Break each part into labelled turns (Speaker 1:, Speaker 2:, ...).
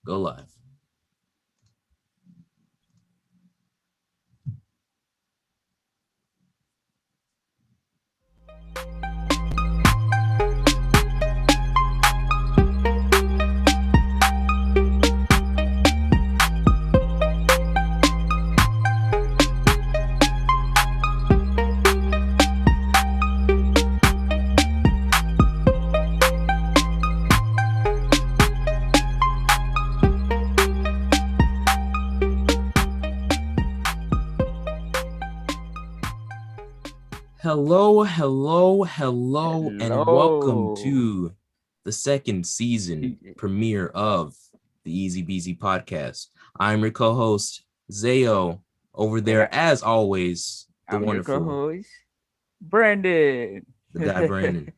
Speaker 1: Go live. Hello, and welcome
Speaker 2: Hello.
Speaker 1: to the second season premiere of the Easy Beasy podcast. I'm your co-host, Zayo, over
Speaker 2: And
Speaker 1: there, as always, the
Speaker 2: I'm your
Speaker 1: wonderful,
Speaker 2: co-host, Brandon.
Speaker 1: the guy Brandon.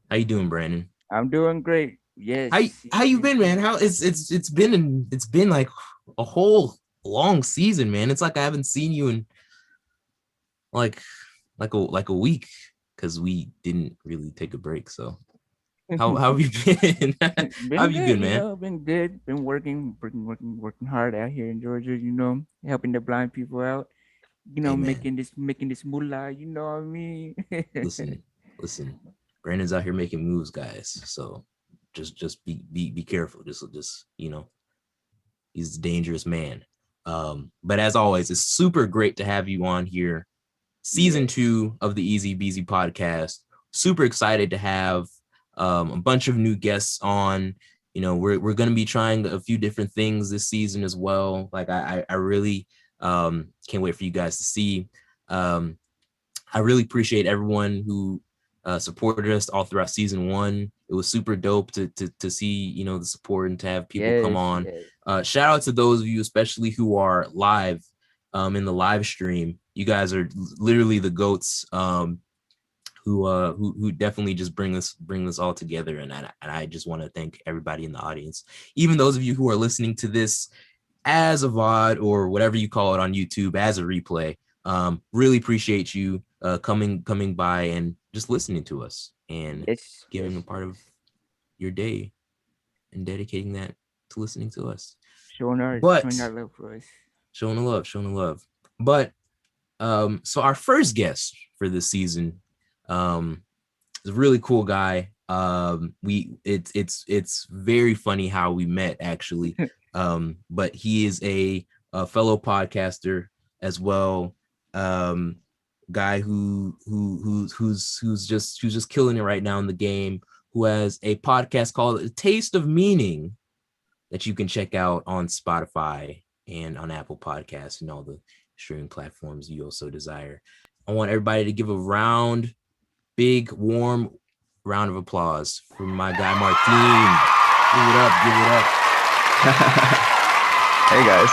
Speaker 1: How you doing, Brandon?
Speaker 2: I'm doing great. Yes,
Speaker 1: How you
Speaker 2: season
Speaker 1: been, man?
Speaker 2: two.
Speaker 1: How it's been like a whole long season, man. It's like I haven't seen you in like like a week because we didn't really take a break. So how have you been? How
Speaker 2: Been
Speaker 1: have you
Speaker 2: good,
Speaker 1: been, man?
Speaker 2: been good. Been working hard out here in Georgia, helping the blind people out,
Speaker 1: Hey, man,
Speaker 2: making this moolah, you know what I mean?
Speaker 1: listen, listen. Brandon's out here making moves, guys. So just be careful. Just he's a dangerous man. But as always, it's super great to have you on here. Season
Speaker 2: Yes.
Speaker 1: 2 of the Easy Beasy podcast. Super excited to have a bunch of new guests on. We're going to be trying a few different things this season as well. Like I really can't wait for you guys to see. Um, I really appreciate everyone who supported us all throughout season 1. It was super dope to see the support and to have people come
Speaker 2: Yes,
Speaker 1: on.
Speaker 2: yes.
Speaker 1: Shout out to those of you, especially who are live in the live stream. You guys are literally the goats. Who definitely just bring this all together, and I just want to thank everybody in the audience, even those of you who are listening to this as a VOD or whatever you call it on YouTube as a replay. Really appreciate you coming by and just listening to us and
Speaker 2: Yes,
Speaker 1: giving a
Speaker 2: yes,
Speaker 1: part of
Speaker 2: yes.
Speaker 1: your day and dedicating that to listening to us.
Speaker 2: Showing
Speaker 1: But
Speaker 2: our love for us.
Speaker 1: showing the love. But so our first guest for this season um is a really cool guy. It's very funny how we met actually. But he is a fellow podcaster as well. Um, guy who's just killing it right now in the game. Who has a podcast called A Taste of Meaning that you can check out on Spotify and on Apple Podcasts and all the streaming platforms you also desire. I want everybody to give a big, warm round of applause for my guy Martin. Give it up,
Speaker 3: Hey guys,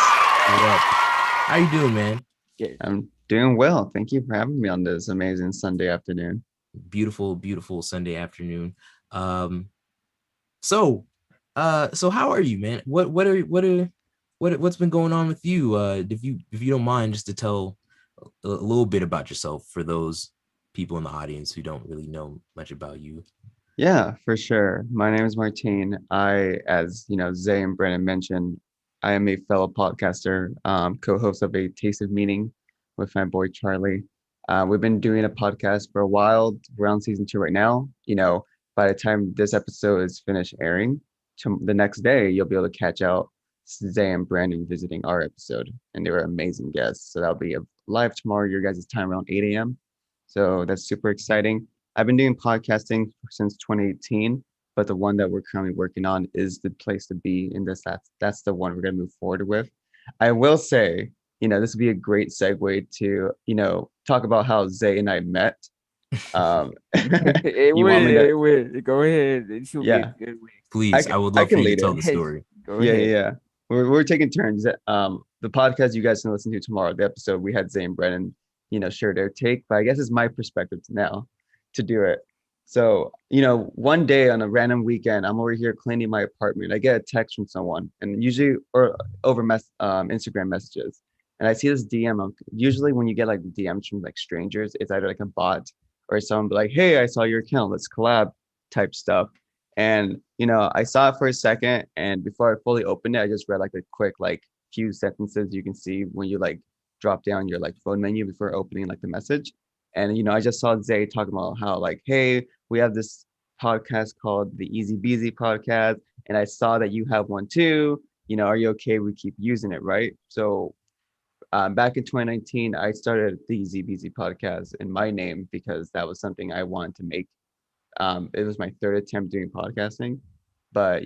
Speaker 1: give it up. How you doing, man?
Speaker 2: Yes.
Speaker 3: I'm doing well. Thank you for having me on this amazing Sunday afternoon.
Speaker 1: Beautiful, beautiful Sunday afternoon. Um, so, so how are you, man? What's been going on with you? If you don't mind, just to tell a little bit about yourself for those people in the audience who don't really know much about you.
Speaker 3: Yeah, for sure. My name is Martine. As Zay and Brennan mentioned, I am a fellow podcaster, co-host of A Taste of Meaning with my boy Charlie. We've been doing a podcast for a while. We're on season 2 right now. By the time this episode is finished airing, the next day you'll be able to catch out Zay and Brandon visiting our episode, and they were amazing guests. So that'll be live tomorrow, your guys' time around 8 a.m. So that's super exciting. I've been doing podcasting since 2018, but the one that we're currently working on is the place to be in this. That's the one we're gonna move forward with. I will say, this would be a great segue to, talk about how Zay and I met. Um,
Speaker 2: It
Speaker 3: you
Speaker 2: will,
Speaker 3: want me to?
Speaker 2: it will. Go ahead. It should be a
Speaker 3: Yeah,
Speaker 2: good way.
Speaker 1: Please, I would
Speaker 3: I
Speaker 1: love for
Speaker 3: can
Speaker 1: you to
Speaker 3: lead
Speaker 1: tell
Speaker 3: it.
Speaker 1: the
Speaker 2: Yes.
Speaker 1: story.
Speaker 2: Go
Speaker 3: Yeah, yeah,
Speaker 2: ahead.
Speaker 3: yeah. We're taking turns. The podcast you guys can listen to tomorrow, the episode we had Zay and Brennan, share their take, but I guess it's my perspective now to do it. So, one day on a random weekend, I'm over here cleaning my apartment. I get a text from someone, and usually or over Instagram messages, and I see this DM. Usually, when you get like DMs from like strangers, it's either like a bot or someone be like, "Hey, I saw your account. Let's collab," type stuff. And I saw it for a second, and before I fully opened it, I just read like a quick like few sentences you can see when you like drop down your like phone menu before opening like the message. And I just saw Zay talking about how like, hey, we have this podcast called the Easy Beasy podcast, and I saw that you have one too. Are you okay? We keep using it, right? So back in 2019, I started the Easy Beasy podcast in my name because that was something I wanted to make. It was my third attempt doing podcasting, but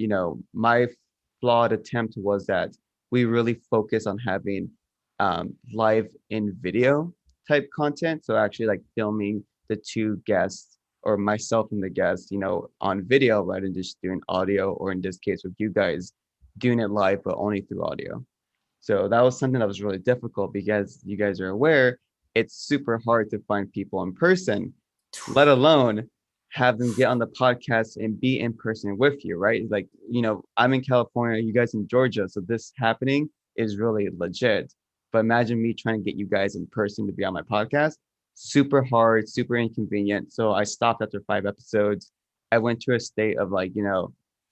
Speaker 3: my flawed attempt was that we really focus on having live in video type content. So actually like filming the two guests or myself and the guest, on video rather than just doing audio, or in this case with you guys doing it live, but only through audio. So that was something that was really difficult because you guys are aware it's super hard to find people in person, let alone have them get on the podcast and be in person with you, right? Like, I'm in California, you guys in Georgia. So this happening is really legit. But imagine me trying to get you guys in person to be on my podcast. Super hard, super inconvenient. So I stopped after 5 episodes. I went to a state of like,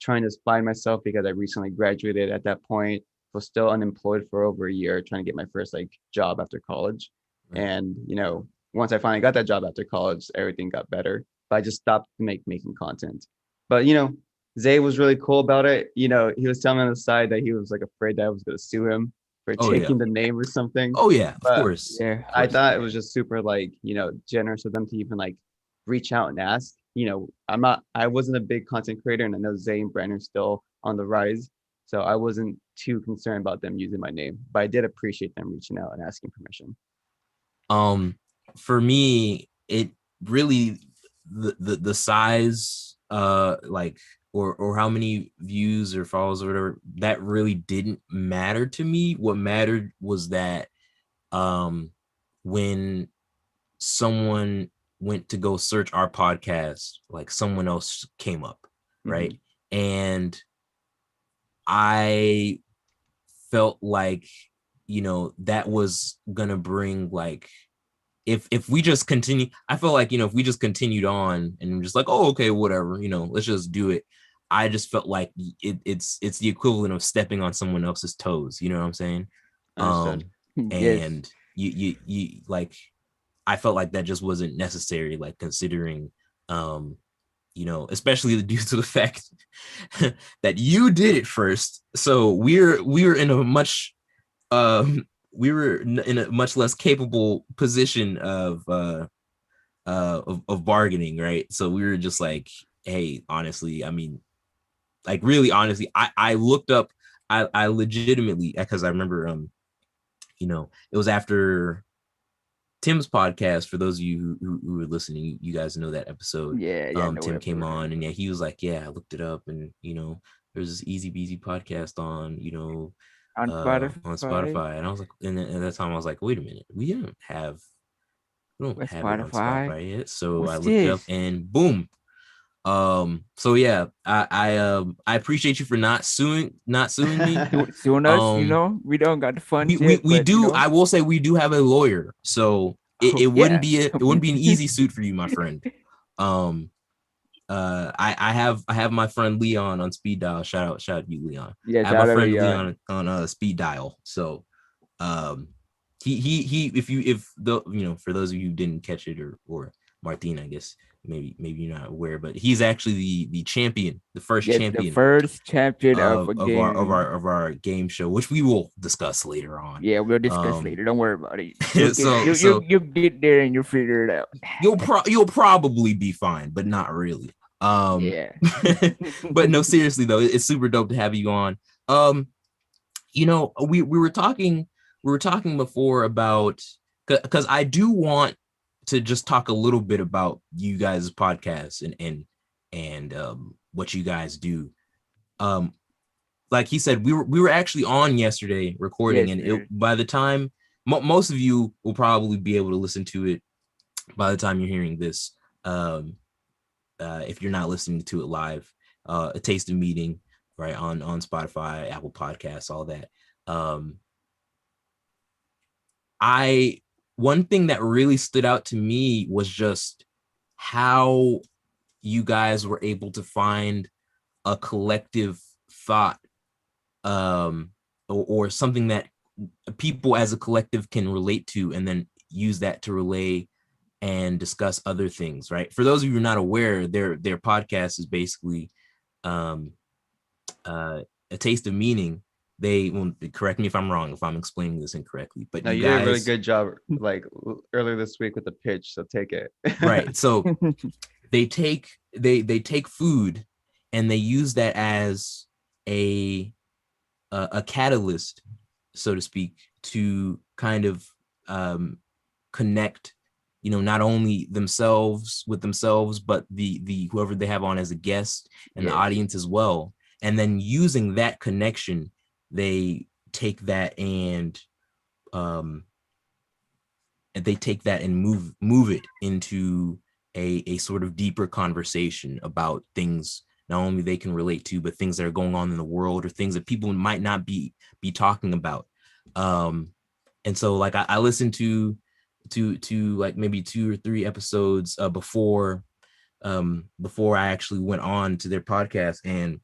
Speaker 3: trying to find myself because I recently graduated at that point, was still unemployed for over a year, trying to get my first like job after college.
Speaker 1: Right.
Speaker 3: And, once I finally got that job after college, everything got better. But I just stopped making content. But Zay was really cool about it. He was telling me on the side that he was like afraid that I was gonna sue him for
Speaker 1: Oh, yeah.
Speaker 3: taking the name or something.
Speaker 1: Oh yeah, of
Speaker 3: But
Speaker 1: course.
Speaker 2: Yeah.
Speaker 3: I thought it was just super like, generous of them to even like reach out and ask. I wasn't a big content creator, and I know Zay and Brandon are still on the rise. So I wasn't too concerned about them using my name, but I did appreciate them reaching out and asking permission.
Speaker 1: For me, it really the size, like or how many views or follows or whatever, that really didn't matter to me. What mattered was that when someone went to go search our podcast, like someone else came up, right? Mm-hmm. And I felt like, that was gonna bring like, if we just continue, I felt like, if we just continued on and just like, oh, okay, whatever, let's just do it. I just felt like it's the equivalent of stepping on someone else's toes. You know what I'm saying?
Speaker 3: Understood.
Speaker 1: And yes. you like, I felt like that just wasn't necessary, like considering, especially due to the fact that you did it first. So we were in a much, we were in a much less capable position of bargaining, right? So we were just like, hey, honestly, I mean, like really honestly, I looked up, I legitimately, because I remember, it was after Tim's podcast. For those of you who were listening, you guys know that episode.
Speaker 2: Yeah.
Speaker 1: Tim came on, and he was like, yeah, I looked it up, and there's this Easy Beasy podcast on,
Speaker 2: on
Speaker 1: Spotify. And I was like, and at that time I was like, wait a minute, we don't have it on Spotify yet. So I looked it up, and boom. So yeah, I appreciate you for not suing me.
Speaker 2: Suing us, we don't got the funds.
Speaker 1: We do. I will say we do have a lawyer, so it wouldn't be it wouldn't be an easy suit for you, my friend. I have my friend Leon on speed dial. Shout out you, Leon.
Speaker 2: Yeah,
Speaker 1: I have my friend Leon on speed dial. So he if for those of you who didn't catch it, or Martin, I guess maybe you're not aware, but he's actually the champion, the first champion
Speaker 2: of
Speaker 1: our game show, which we will discuss later on.
Speaker 2: Yeah, we'll discuss later. Don't worry about it. You get there and you'll figure it out.
Speaker 1: You'll probably be fine, but not really.
Speaker 2: Yeah.
Speaker 1: But no, seriously though, it's super dope to have you on. We were talking before about, because I do want to just talk a little bit about you guys' podcast and what you guys do. Like he said, we were actually on yesterday recording, and by the time most of you will probably be able to listen to it by the time you're hearing this. If you're not listening to it live, a tasting meeting, right, on Spotify, Apple Podcasts, all that. One thing that really stood out to me was just how you guys were able to find a collective thought, or something that people as a collective can relate to, and then use that to relay and discuss other things, right? For those of you who are not aware, their podcast is basically a taste of meaning. They will correct me if I'm wrong, if I'm explaining this incorrectly, but
Speaker 3: No,
Speaker 1: you
Speaker 3: you did a really
Speaker 1: guys,
Speaker 3: good job like earlier this week with the pitch, so take it.
Speaker 1: right? So they take food and they use that as a catalyst, so to speak, to kind of connect, not only themselves with themselves, but the whoever they have on as a guest and the
Speaker 2: Yes.
Speaker 1: audience as well. And then using that connection, they take that and move it into a sort of deeper conversation about things not only they can relate to, but things that are going on in the world, or things that people might not be talking about. And so like I listened to like maybe 2 or 3 episodes before I actually went on to their podcast. And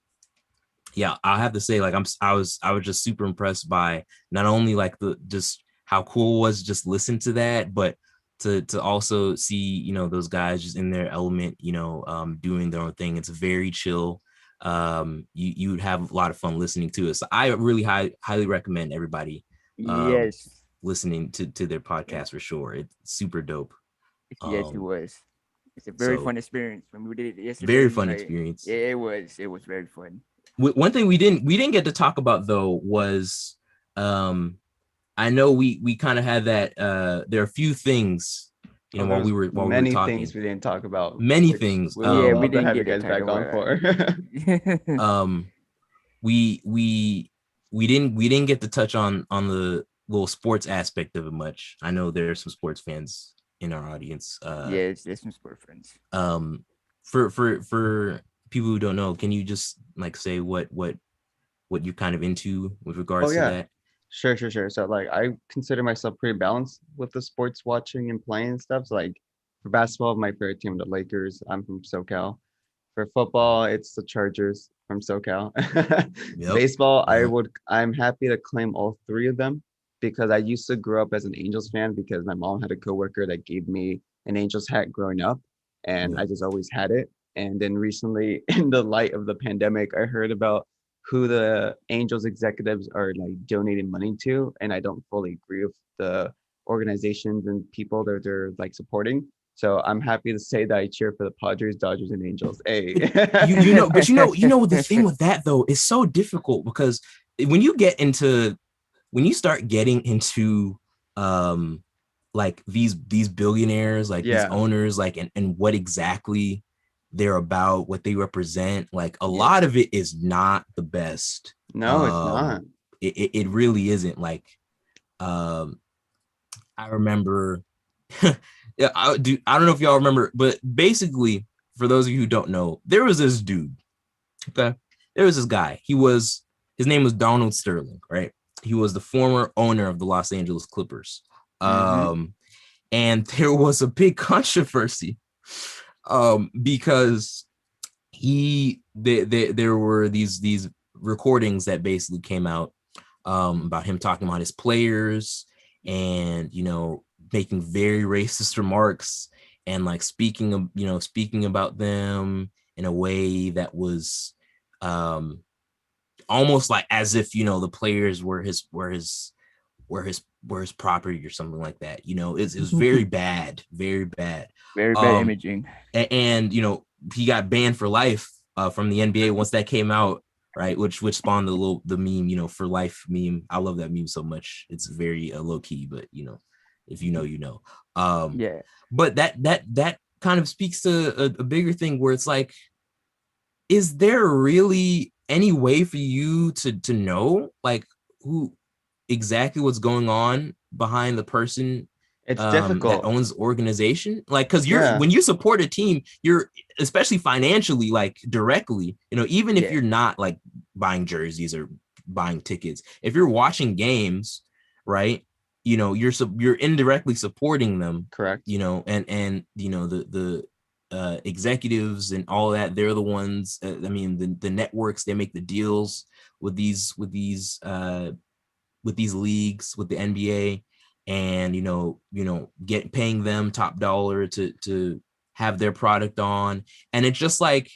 Speaker 1: yeah, I have to say, like, I was just super impressed by not only like just how cool it was just listen to that, but to also see, those guys just in their element, doing their own thing. It's very chill. You'd have a lot of fun listening to it. So I really highly recommend everybody
Speaker 2: Yes.
Speaker 1: listening to their podcast for sure. It's super dope.
Speaker 2: Yes, it was. It's a very
Speaker 1: so
Speaker 2: fun experience when we did it yesterday.
Speaker 1: very fun
Speaker 2: like,
Speaker 1: experience.
Speaker 2: It was very fun.
Speaker 1: One thing we didn't get to talk about though was I know we kind of had that there are a few things while we were
Speaker 3: many
Speaker 1: talking.
Speaker 3: things we didn't talk about.
Speaker 1: Many things.
Speaker 3: We would love
Speaker 2: we
Speaker 3: to
Speaker 2: didn't
Speaker 3: have you
Speaker 2: get
Speaker 3: guys
Speaker 2: to
Speaker 3: back
Speaker 2: talk
Speaker 3: on for.
Speaker 1: We didn't get to touch on the little sports aspect of it much. I know there are some sports fans in our audience.
Speaker 2: Yes, there's some sport friends.
Speaker 1: For people who don't know, can you just like say what you're kind of into with regards to that?
Speaker 3: Sure. So like I consider myself pretty balanced with the sports watching and playing and stuff. So like for basketball, my favorite team, the Lakers. I'm from SoCal. For football, it's the Chargers from SoCal.
Speaker 1: Yep.
Speaker 3: Baseball,
Speaker 1: Yeah.
Speaker 3: I'm happy to claim all 3 of them because I used to grow up as an Angels fan because my mom had a coworker that gave me an Angels hat growing up, and
Speaker 1: Yeah.
Speaker 3: I just always had it. And then recently, in the light of the pandemic, I heard about who the Angels executives are like donating money to, and I don't fully agree with the organizations and people that they're like supporting. So I'm happy to say that I cheer for the Padres, Dodgers, and Angels. Hey,
Speaker 1: But the thing with that though is so difficult because when you start getting into like these billionaires, like these owners, like and what exactly they're about, what they represent, like a lot of it is not the best.
Speaker 3: No, it's not.
Speaker 1: It really isn't. Like I remember I don't know if y'all remember, but basically for those of you who don't know, there was this dude. Okay. There was this guy. His name was Donald Sterling, right? He was the former owner of the Los Angeles Clippers. And there was a big controversy because there were these recordings that basically came out about him talking about his players and making very racist remarks and like speaking about them in a way that was almost like as if the players were his property or something like that. It was very bad, very bad
Speaker 2: imaging.
Speaker 1: and he got banned for life from the NBA once that came out, right? Which spawned the meme, for life meme. I love that meme so much. It's very low key, but if you know. But that kind of speaks to a bigger thing where it's like, is there really any way for you to know like who exactly what's going on behind the person
Speaker 3: it's difficult
Speaker 1: that owns the organization? Like, because when you support a team, you're especially financially, like directly, even if you're not like buying jerseys or buying tickets, if you're watching games, right, you're indirectly supporting them,
Speaker 3: correct,
Speaker 1: and the executives and all that, they're the ones, I mean, the networks, they make the deals with these leagues, with the NBA, and paying them top dollar to have their product on. And it's just like,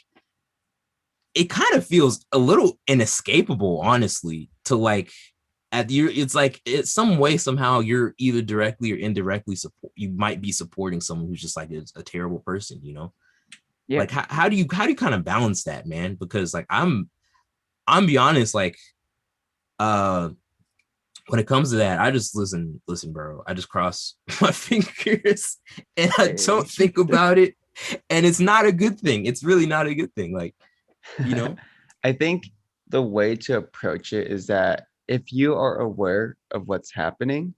Speaker 1: it kind of feels a little inescapable, honestly, to like, it's like, it's some way, somehow you're either directly or indirectly you might be supporting someone who's just like a terrible person,
Speaker 2: Yeah.
Speaker 1: like how do you kind of balance that, man? Because like I'm be honest, like when it comes to that, I just listen, bro. I just cross my fingers and I don't think about it. And it's not a good thing. It's really not a good thing. Like,
Speaker 3: I think the way to approach it is that if you are aware of what's happening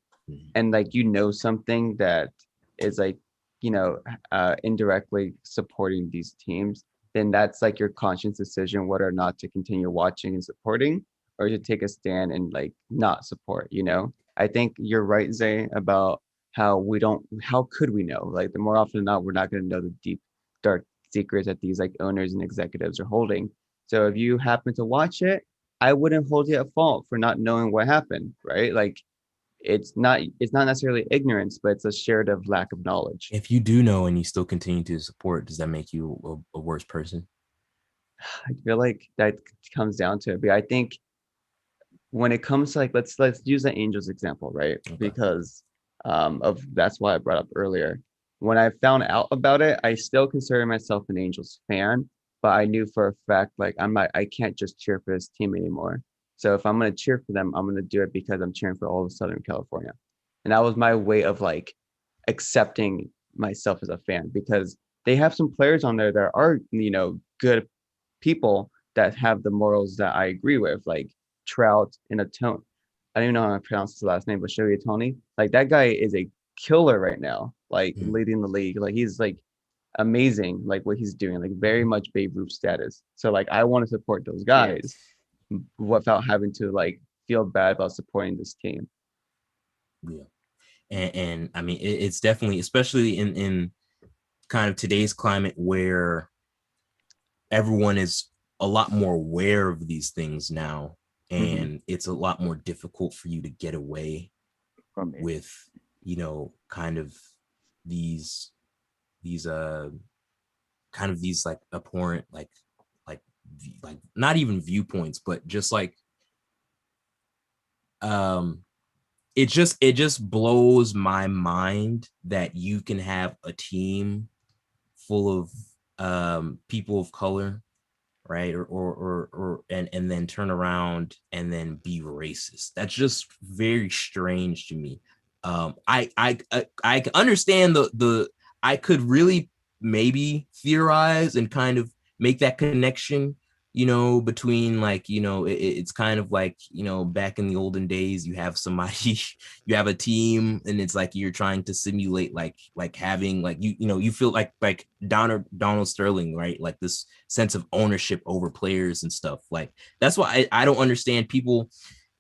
Speaker 3: and like something that is like indirectly supporting these teams, then that's like your conscious decision whether or not to continue watching and supporting, or to take a stand and like not support. I think you're right, Zay, about how could we know? Like, the more often than not, we're not going to know the deep dark secrets that these like owners and executives are holding. So if you happen to watch it, I wouldn't hold you at fault for not knowing what happened, right? Like, it's not necessarily ignorance, but it's a shared of lack of knowledge.
Speaker 1: If you do know and you still continue to support, does that make you a worse person?
Speaker 3: I feel like that comes down to it. But I think when it comes to like, let's use the Angels example, right?
Speaker 1: Okay.
Speaker 3: Because of that's why I brought up earlier. When I found out about it, I still consider myself an Angels fan, but I knew for a fact like I can't just cheer for this team anymore. So if I'm gonna cheer for them, I'm gonna do it because I'm cheering for all of Southern California. And that was my way of like accepting myself as a fan, because they have some players on there that are, good people that have the morals that I agree with, like Trout and Ohtani. I don't even know how to pronounce his last name, but Shohei Ohtani. Like, that guy is a killer right now, like leading the league. Like, he's like amazing, like what he's doing, like very much Babe Ruth status. So like, I want to support those guys without having to like feel bad about supporting this team.
Speaker 1: Yeah. And I mean, it's definitely, especially in kind of today's climate where everyone is a lot more aware of these things now, and it's a lot more difficult for you to get away from it with, kind of these kind of these like abhorrent, like not even viewpoints, but just like, it just blows my mind that you can have a team full of people of color, right, or and then turn around and then be racist. That's just very strange to me. I understand the I could really maybe theorize and kind of make that connection, between like, it's kind of like, back in the olden days, you have somebody, you have a team, and it's like you're trying to simulate like having like, you feel like Donald Sterling, right? Like this sense of ownership over players and stuff. Like, that's why I don't understand people.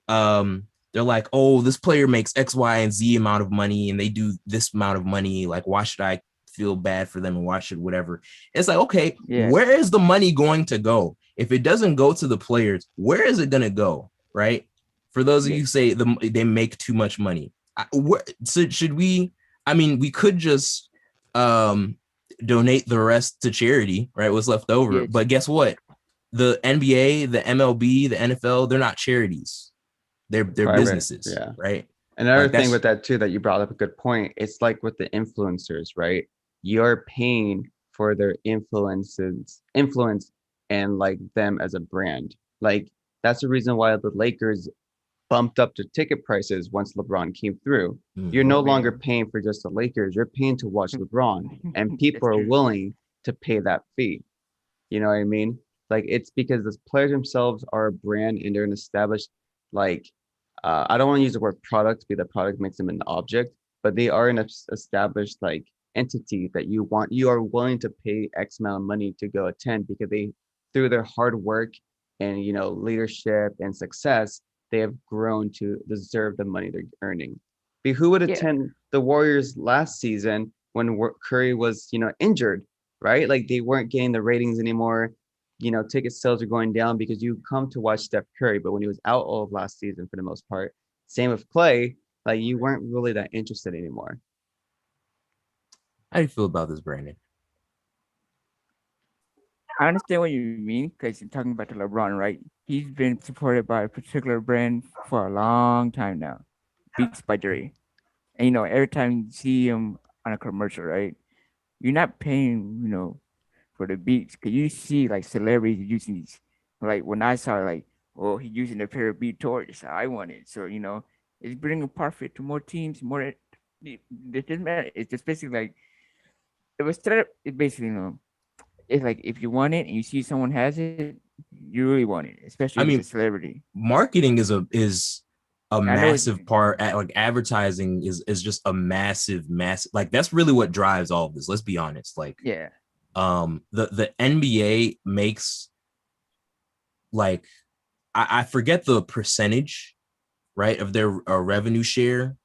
Speaker 1: They're like, oh, this player makes X, Y, and Z amount of money, and they do this amount of money. Like, why should I feel bad for them, and why should whatever? It's like, okay, where is the money going to go? If it doesn't go to the players, where is it going to go? Right? For those of you who say they make too much money, so should we? I mean, we could just donate the rest to charity, right? What's left over. But guess what? The NBA, the MLB, the NFL, they're not charities. They're businesses, right?
Speaker 3: Another thing with that too, that you brought up a good point. It's like with the influencers, right? You're paying for their influence and like them as a brand. Like, that's the reason why the Lakers bumped up their ticket prices once LeBron came through. You're no longer paying for just the Lakers. You're paying to watch LeBron, and people are willing to pay that fee. You know what I mean? Like, it's because the players themselves are a brand, and they're an established, like, I don't want to use the word product because the product makes them an object, but they are an established like entity that you are willing to pay X amount of money to go attend, because they, through their hard work and leadership and success, they have grown to deserve the money they're earning. But who would attend the Warriors last season when Curry was injured? right? Like they weren't getting the ratings anymore. Ticket sales are going down because you come to watch Steph Curry, but when he was out all of last season for the most part, same with Clay, like you weren't really that interested anymore.
Speaker 1: How do you feel about this, Brandon?
Speaker 2: I understand what you mean because you're talking about the LeBron, right? He's been supported by a particular brand for a long time now, Beats by Dre. And every time you see him on a commercial, right? You're not paying, for the beats, because you see like celebrities using these. Like when I saw like, oh, he using a pair of Beat Torches, I want it. So it's bringing profit to more teams, more. It doesn't matter. It's just basically like it was set up. It basically it's like if you want it and you see someone has it, you really want it, especially
Speaker 1: I
Speaker 2: if
Speaker 1: mean,
Speaker 2: it's a celebrity.
Speaker 1: marketing is a
Speaker 2: I know
Speaker 1: massive part. Like advertising is just a massive. Like that's really what drives all of this. Let's be honest. Like,
Speaker 2: Yeah.
Speaker 1: the NBA makes, like, I forget the percentage, right, of their revenue share,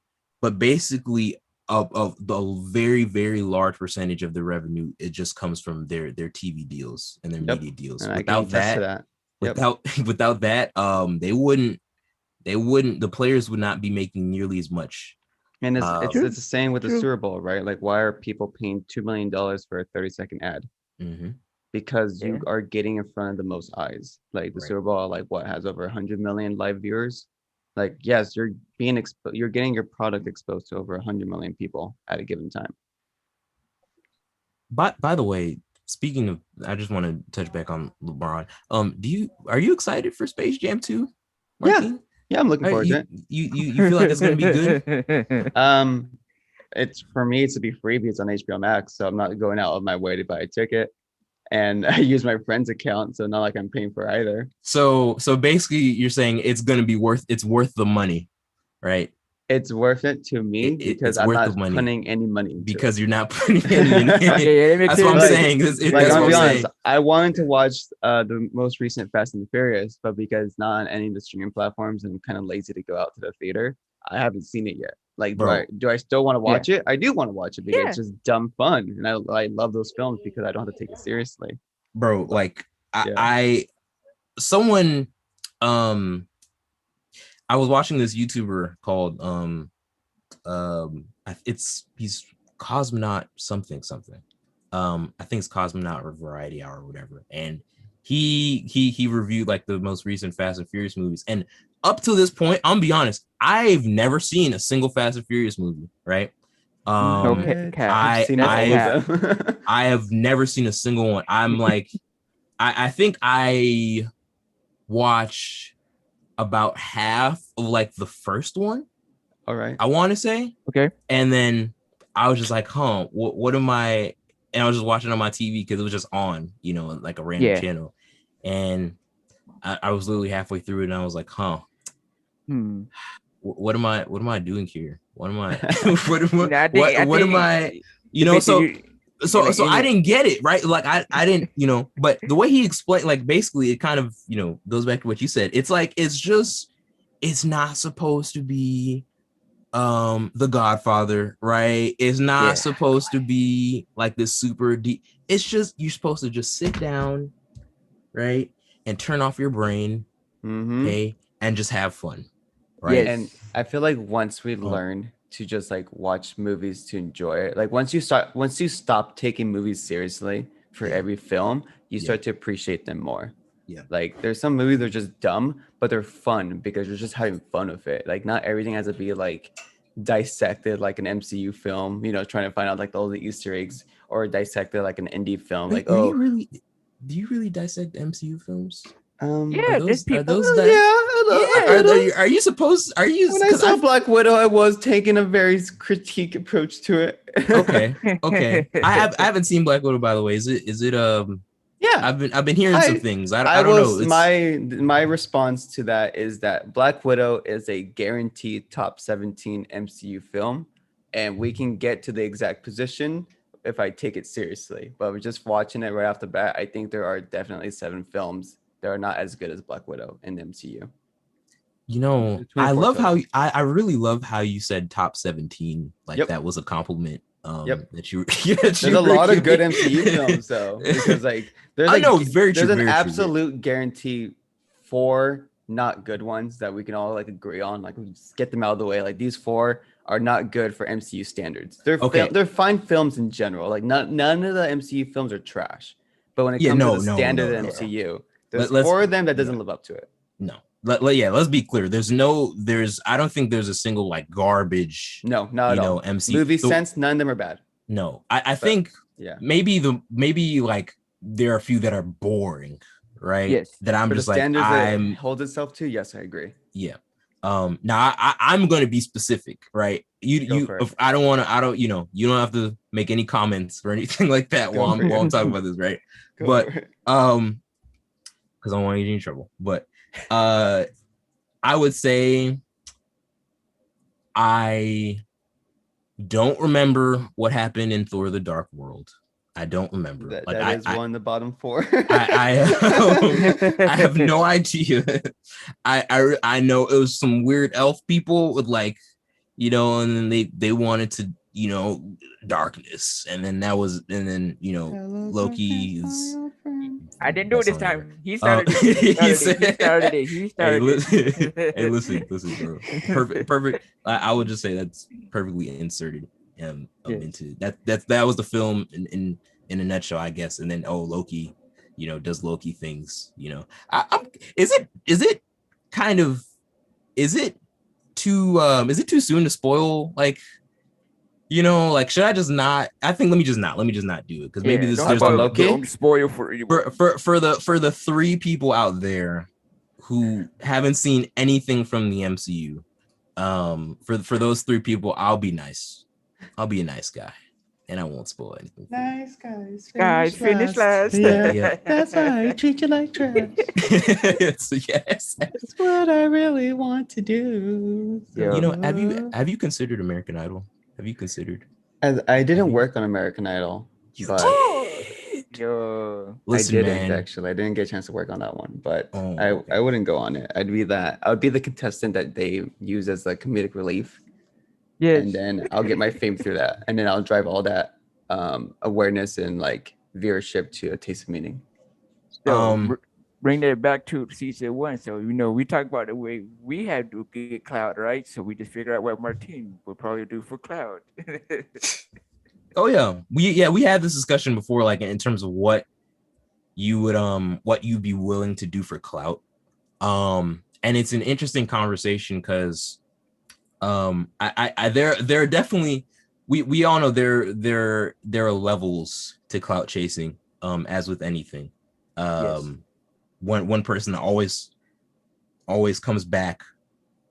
Speaker 1: but basically of the very, very large percentage of the revenue, it just comes from their TV deals and their
Speaker 3: Yep.
Speaker 1: media deals.
Speaker 3: And I can attest to that. Yep.
Speaker 1: Without that, the players would not be making nearly as much.
Speaker 3: And it's the same with the
Speaker 2: True.
Speaker 3: Super Bowl, right? Like, why are people paying $2 million for a 30-second ad? Because you are getting in front of the most eyes. Like the
Speaker 1: Right.
Speaker 3: Super Bowl, like what has over 100 million live viewers. Like, yes, you're getting your product exposed to over 100 million people at a given time.
Speaker 1: By the way, speaking of, I just want to touch back on LeBron. Are you excited for Space Jam 2?
Speaker 3: Yeah, I'm looking forward to it.
Speaker 1: You feel like it's gonna be good?
Speaker 3: It's for me to be free because it's on HBO Max, so I'm not going out of my way to buy a ticket. And I use my friend's account, so not like I'm paying for either.
Speaker 1: So basically, you're saying it's worth the money, right?
Speaker 3: It's worth it to me because I'm not putting any money into
Speaker 1: because
Speaker 3: it.
Speaker 1: you're not putting any money. That's what I'm saying.
Speaker 3: I'll be honest. I wanted to watch the most recent Fast and the Furious, but because it's not on any of the streaming platforms and I'm kind of lazy to go out to the theater, I haven't seen it yet. Like, do I still want to watch it? I do want to watch it because it's just dumb fun, and I love those films because I don't have to take it seriously.
Speaker 1: Bro, like I was watching this YouTuber called he's Cosmonaut something. I think it's Cosmonaut or Variety Hour or whatever. And he reviewed like the most recent Fast and Furious movies. And up to this point, I'm gonna be honest, I've never seen a single Fast and Furious movie, right? I have never seen a single one. I'm like, I think I watch about half of like the first one.
Speaker 3: All right.
Speaker 1: I want to say.
Speaker 2: Okay.
Speaker 1: And then I was just like, what am I? And I was just watching on my TV because it was just on, like a random channel. And I was literally halfway through it and I was like, what am I doing here? What am I? what am I? So I didn't get it, right? Like I didn't, but the way he explained, like basically it kind of, goes back to what you said. It's like, it's not supposed to be The Godfather, right? It's not supposed to be like this super deep. It's just, you're supposed to just sit down, right? And turn off your brain, okay? And just have fun. Right.
Speaker 3: And I feel like once we learn to just like watch movies to enjoy it, like once you stop taking movies seriously for every film, you start to appreciate them more.
Speaker 1: Yeah.
Speaker 3: Like there's some movies that are just dumb, but they're fun because you're just having fun with it. Like not everything has to be like dissected like an MCU film, trying to find out like all the Easter eggs, or dissected like an indie film.
Speaker 1: Wait, do you really dissect MCU films?
Speaker 2: There's people.
Speaker 1: Are you supposed? When
Speaker 3: I saw Black Widow, I was taking a very critique approach to it.
Speaker 1: Okay. I haven't seen Black Widow, by the way. Is it yeah? I've been hearing some things. I don't know.
Speaker 3: My response to that is that Black Widow is a guaranteed top 17 MCU film, and we can get to the exact position if I take it seriously. But we're just watching it right off the bat. I think there are definitely 7 films that are not as good as Black Widow in the MCU.
Speaker 1: I love how I really love how you said top 17. Like that was a compliment.
Speaker 3: Yep.
Speaker 1: that you
Speaker 3: There's a lot of good MCU films though, because like
Speaker 1: I know, very
Speaker 3: there's
Speaker 1: true,
Speaker 3: an
Speaker 1: very true.
Speaker 3: absolute guarantee 4 not good ones that we can all like agree on. Like we just get them out of the way. Like these 4 are not good for MCU standards. They're
Speaker 1: Okay.
Speaker 3: they're fine films in general. Like none of the MCU films are trash. But when it
Speaker 1: Yeah,
Speaker 3: comes
Speaker 1: no,
Speaker 3: to the
Speaker 1: no,
Speaker 3: standard
Speaker 1: no,
Speaker 3: of
Speaker 1: no.
Speaker 3: MCU, there's
Speaker 1: Let's-
Speaker 3: 4 of them that doesn't
Speaker 1: yeah.
Speaker 3: live up to it.
Speaker 1: No. Let's be clear. I don't think there's a single like garbage,
Speaker 3: No, not at all.
Speaker 1: MCU
Speaker 3: Movie sense, none of them are bad.
Speaker 1: No, I think
Speaker 3: Yeah.
Speaker 1: maybe like there are a few that are boring, right?
Speaker 2: Yes.
Speaker 1: That I'm
Speaker 3: For the
Speaker 1: just like
Speaker 3: standards that
Speaker 1: I'm
Speaker 3: it holds itself to, yes, I agree.
Speaker 1: yeah. Now I'm going to be specific, right? You
Speaker 3: for it.
Speaker 1: if I don't you don't have to make any comments or anything like that
Speaker 3: Go
Speaker 1: while
Speaker 3: for it.
Speaker 1: I'm talking about this, right?
Speaker 3: Go
Speaker 1: But
Speaker 3: for it.
Speaker 1: because I don't want to get in trouble. But I would say I don't remember what happened in Thor: The Dark World. I don't remember.
Speaker 3: That is one of the bottom 4.
Speaker 1: I have no idea. I know it was some weird elf people with like, and then they wanted to, darkness, and then Loki's.
Speaker 2: I didn't do it this
Speaker 1: That's
Speaker 2: time. He started it. He started it.
Speaker 1: Hey, listen, bro. Perfect. I would just say that's perfectly inserted into that. That was the film in a nutshell, I guess. And then Loki, does Loki things. Is it too soon to spoil like? Should I just not? I think let me just not do it because maybe
Speaker 2: don't
Speaker 1: there's
Speaker 2: spoil,
Speaker 3: Loki?
Speaker 2: don't spoil for anyone.
Speaker 1: for the 3 people out there who haven't seen anything from the MCU. For those 3 people, I'll be nice. I'll be a nice guy, and I won't spoil anything.
Speaker 3: Nice guys.
Speaker 2: Guys, finish last.
Speaker 1: Yeah.
Speaker 3: That's why I treat you like trash.
Speaker 1: Yes.
Speaker 3: That's what I really want to do.
Speaker 2: Yeah.
Speaker 1: Have you considered American Idol? Have you considered?
Speaker 3: As I didn't work on American Idol, but
Speaker 2: Yo.
Speaker 1: Listen,
Speaker 3: I didn't
Speaker 1: man.
Speaker 3: actually. I didn't get a chance to work on that one, but
Speaker 1: Oh,
Speaker 3: I wouldn't go on it. I would be the contestant that they use as like comedic relief,
Speaker 2: Yes.
Speaker 3: and then I'll get my fame through that, and then I'll drive all that awareness and like viewership to A Taste of Meaning.
Speaker 2: So, bring that back to season 1. So we talk about the way we had to get Cloud, right? So we just figure out what Martin would probably do for Cloud.
Speaker 1: Oh yeah, we had this discussion before, like in terms of what you'd be willing to do for clout. And it's an interesting conversation because there are definitely we all know there are levels to clout chasing, as with anything.
Speaker 2: Yes.
Speaker 1: One person that always comes back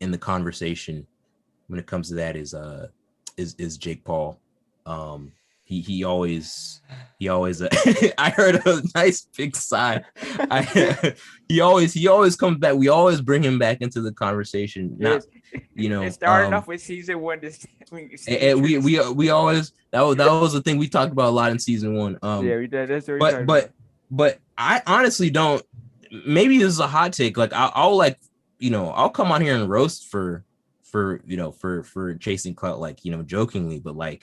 Speaker 1: in the conversation when it comes to that is Jake Paul. He always I heard a nice big sigh. He always comes back. We always bring him back into the conversation. Not,
Speaker 2: It started off with season 1.
Speaker 1: and we always that was the thing we talked about a lot in season 1.
Speaker 2: Yeah, we did. That's what we
Speaker 1: but I honestly don't. Maybe this is a hot take. Like I'll like I'll come on here and roast for chasing clout, like jokingly, but like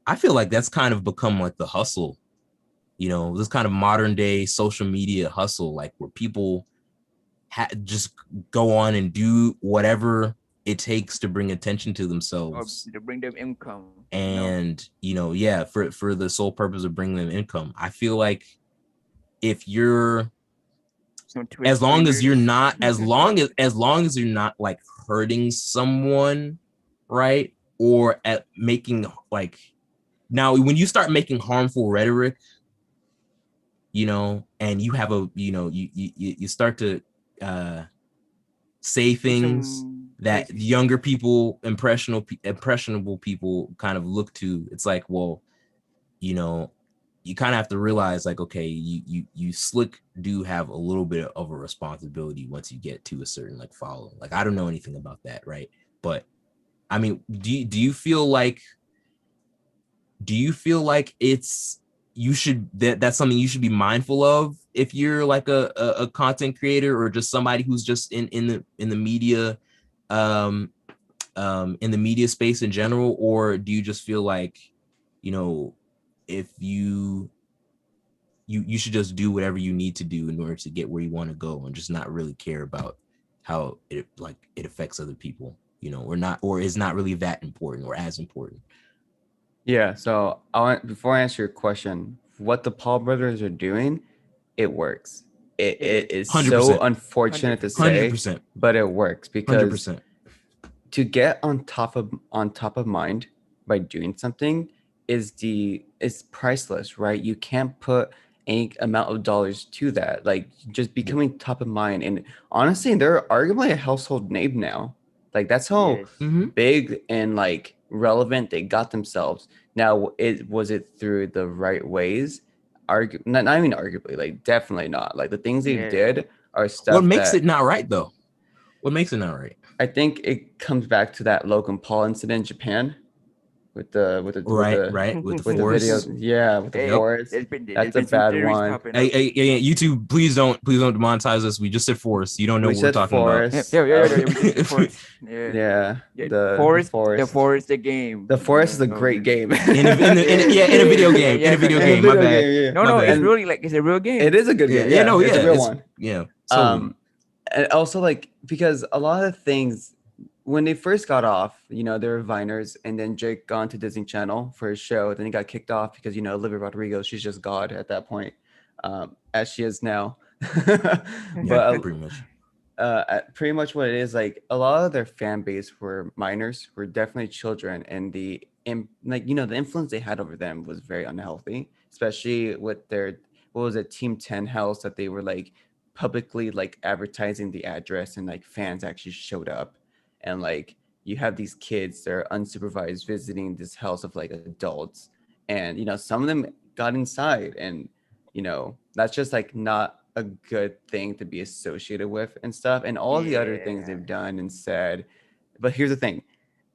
Speaker 1: I feel like that's kind of become like the hustle, this kind of modern day social media hustle, like where people just go on and do whatever it takes to bring attention to themselves,
Speaker 2: or to bring them income.
Speaker 1: and for the sole purpose of bringing them income. I feel like if you're as long as you're not like hurting someone, right, or at making like now when you start making harmful rhetoric, and you have you start to say things that younger people, impressionable people kind of look to. It's like, well, you kind of have to realize like, okay, you slick do have a little bit of a responsibility once you get to a certain like following. Like, I don't know anything about that, right? But I mean, do you feel like it's that's something you should be mindful of if you're like a content creator or just somebody who's just in the media in the media space in general, or do you just feel like, if you should just do whatever you need to do in order to get where you want to go, and just not really care about how it affects other people, or is not really that important or as important?
Speaker 3: Yeah, so before I answer your question, what the Paul brothers are doing, it works. It is
Speaker 1: 100%.
Speaker 3: so unfortunate to say,
Speaker 1: 100%.
Speaker 3: but it works because
Speaker 1: 100%.
Speaker 3: to get on top of mind by doing something is priceless, right? You can't put any amount of dollars to that. Like just becoming top of mind, and honestly, they're arguably a household name now. Like that's how
Speaker 2: Yes.
Speaker 1: Mhm.
Speaker 3: big and like relevant they got themselves. Now, was it through the right ways? Not even arguably, like definitely not. Like the things they
Speaker 2: Yeah.
Speaker 3: did are stuff
Speaker 1: What makes
Speaker 3: that
Speaker 1: it not right, though? What makes it not right?
Speaker 3: I think it comes back to that Logan Paul incident in Japan with the with the
Speaker 1: Right. With the
Speaker 3: with the
Speaker 1: force.
Speaker 3: video. Yeah, with the
Speaker 2: Hey,
Speaker 3: forest.
Speaker 2: there's
Speaker 3: That's a
Speaker 2: been some
Speaker 3: bad
Speaker 2: theories
Speaker 3: one.
Speaker 2: popping up.
Speaker 1: Hey, YouTube, please don't demonetize us. We just said force. You don't know
Speaker 3: We
Speaker 1: what we're
Speaker 3: said
Speaker 1: talking
Speaker 3: forest.
Speaker 2: We just the forest. Yeah.
Speaker 3: Yeah,
Speaker 2: Yeah,
Speaker 3: the
Speaker 2: forest,
Speaker 3: forest.
Speaker 2: the forest, the game.
Speaker 3: The forest is a great game.
Speaker 1: In a video game.
Speaker 2: Yeah,
Speaker 1: In a video
Speaker 2: yeah,
Speaker 1: game.
Speaker 3: video
Speaker 1: My bad.
Speaker 3: game, yeah.
Speaker 2: No,
Speaker 1: My
Speaker 2: no,
Speaker 1: bad.
Speaker 2: it's really like it's a real game.
Speaker 3: It is a good game.
Speaker 1: Yeah, no,
Speaker 3: it's
Speaker 1: yeah,
Speaker 3: a real
Speaker 1: it's-
Speaker 3: one.
Speaker 1: Yeah. Totally.
Speaker 3: And also like because a lot of things when they first got off, they were Viners, and then Jake got to Disney Channel for his show. Then he got kicked off because Olivia Rodrigo, she's just God at that point, as she is now. But
Speaker 1: pretty much.
Speaker 3: pretty much what it is, like a lot of their fan base were minors, were definitely children, and the influence they had over them was very unhealthy, especially with their what was it, Team 10 house that they were like publicly like advertising the address, and like fans actually showed up, and like you have these kids that are unsupervised visiting this house of like adults, and some of them got inside, and that's just like not a good thing to be associated with and stuff, and all the other things
Speaker 2: Yeah.
Speaker 3: they've done and said. But here's the thing,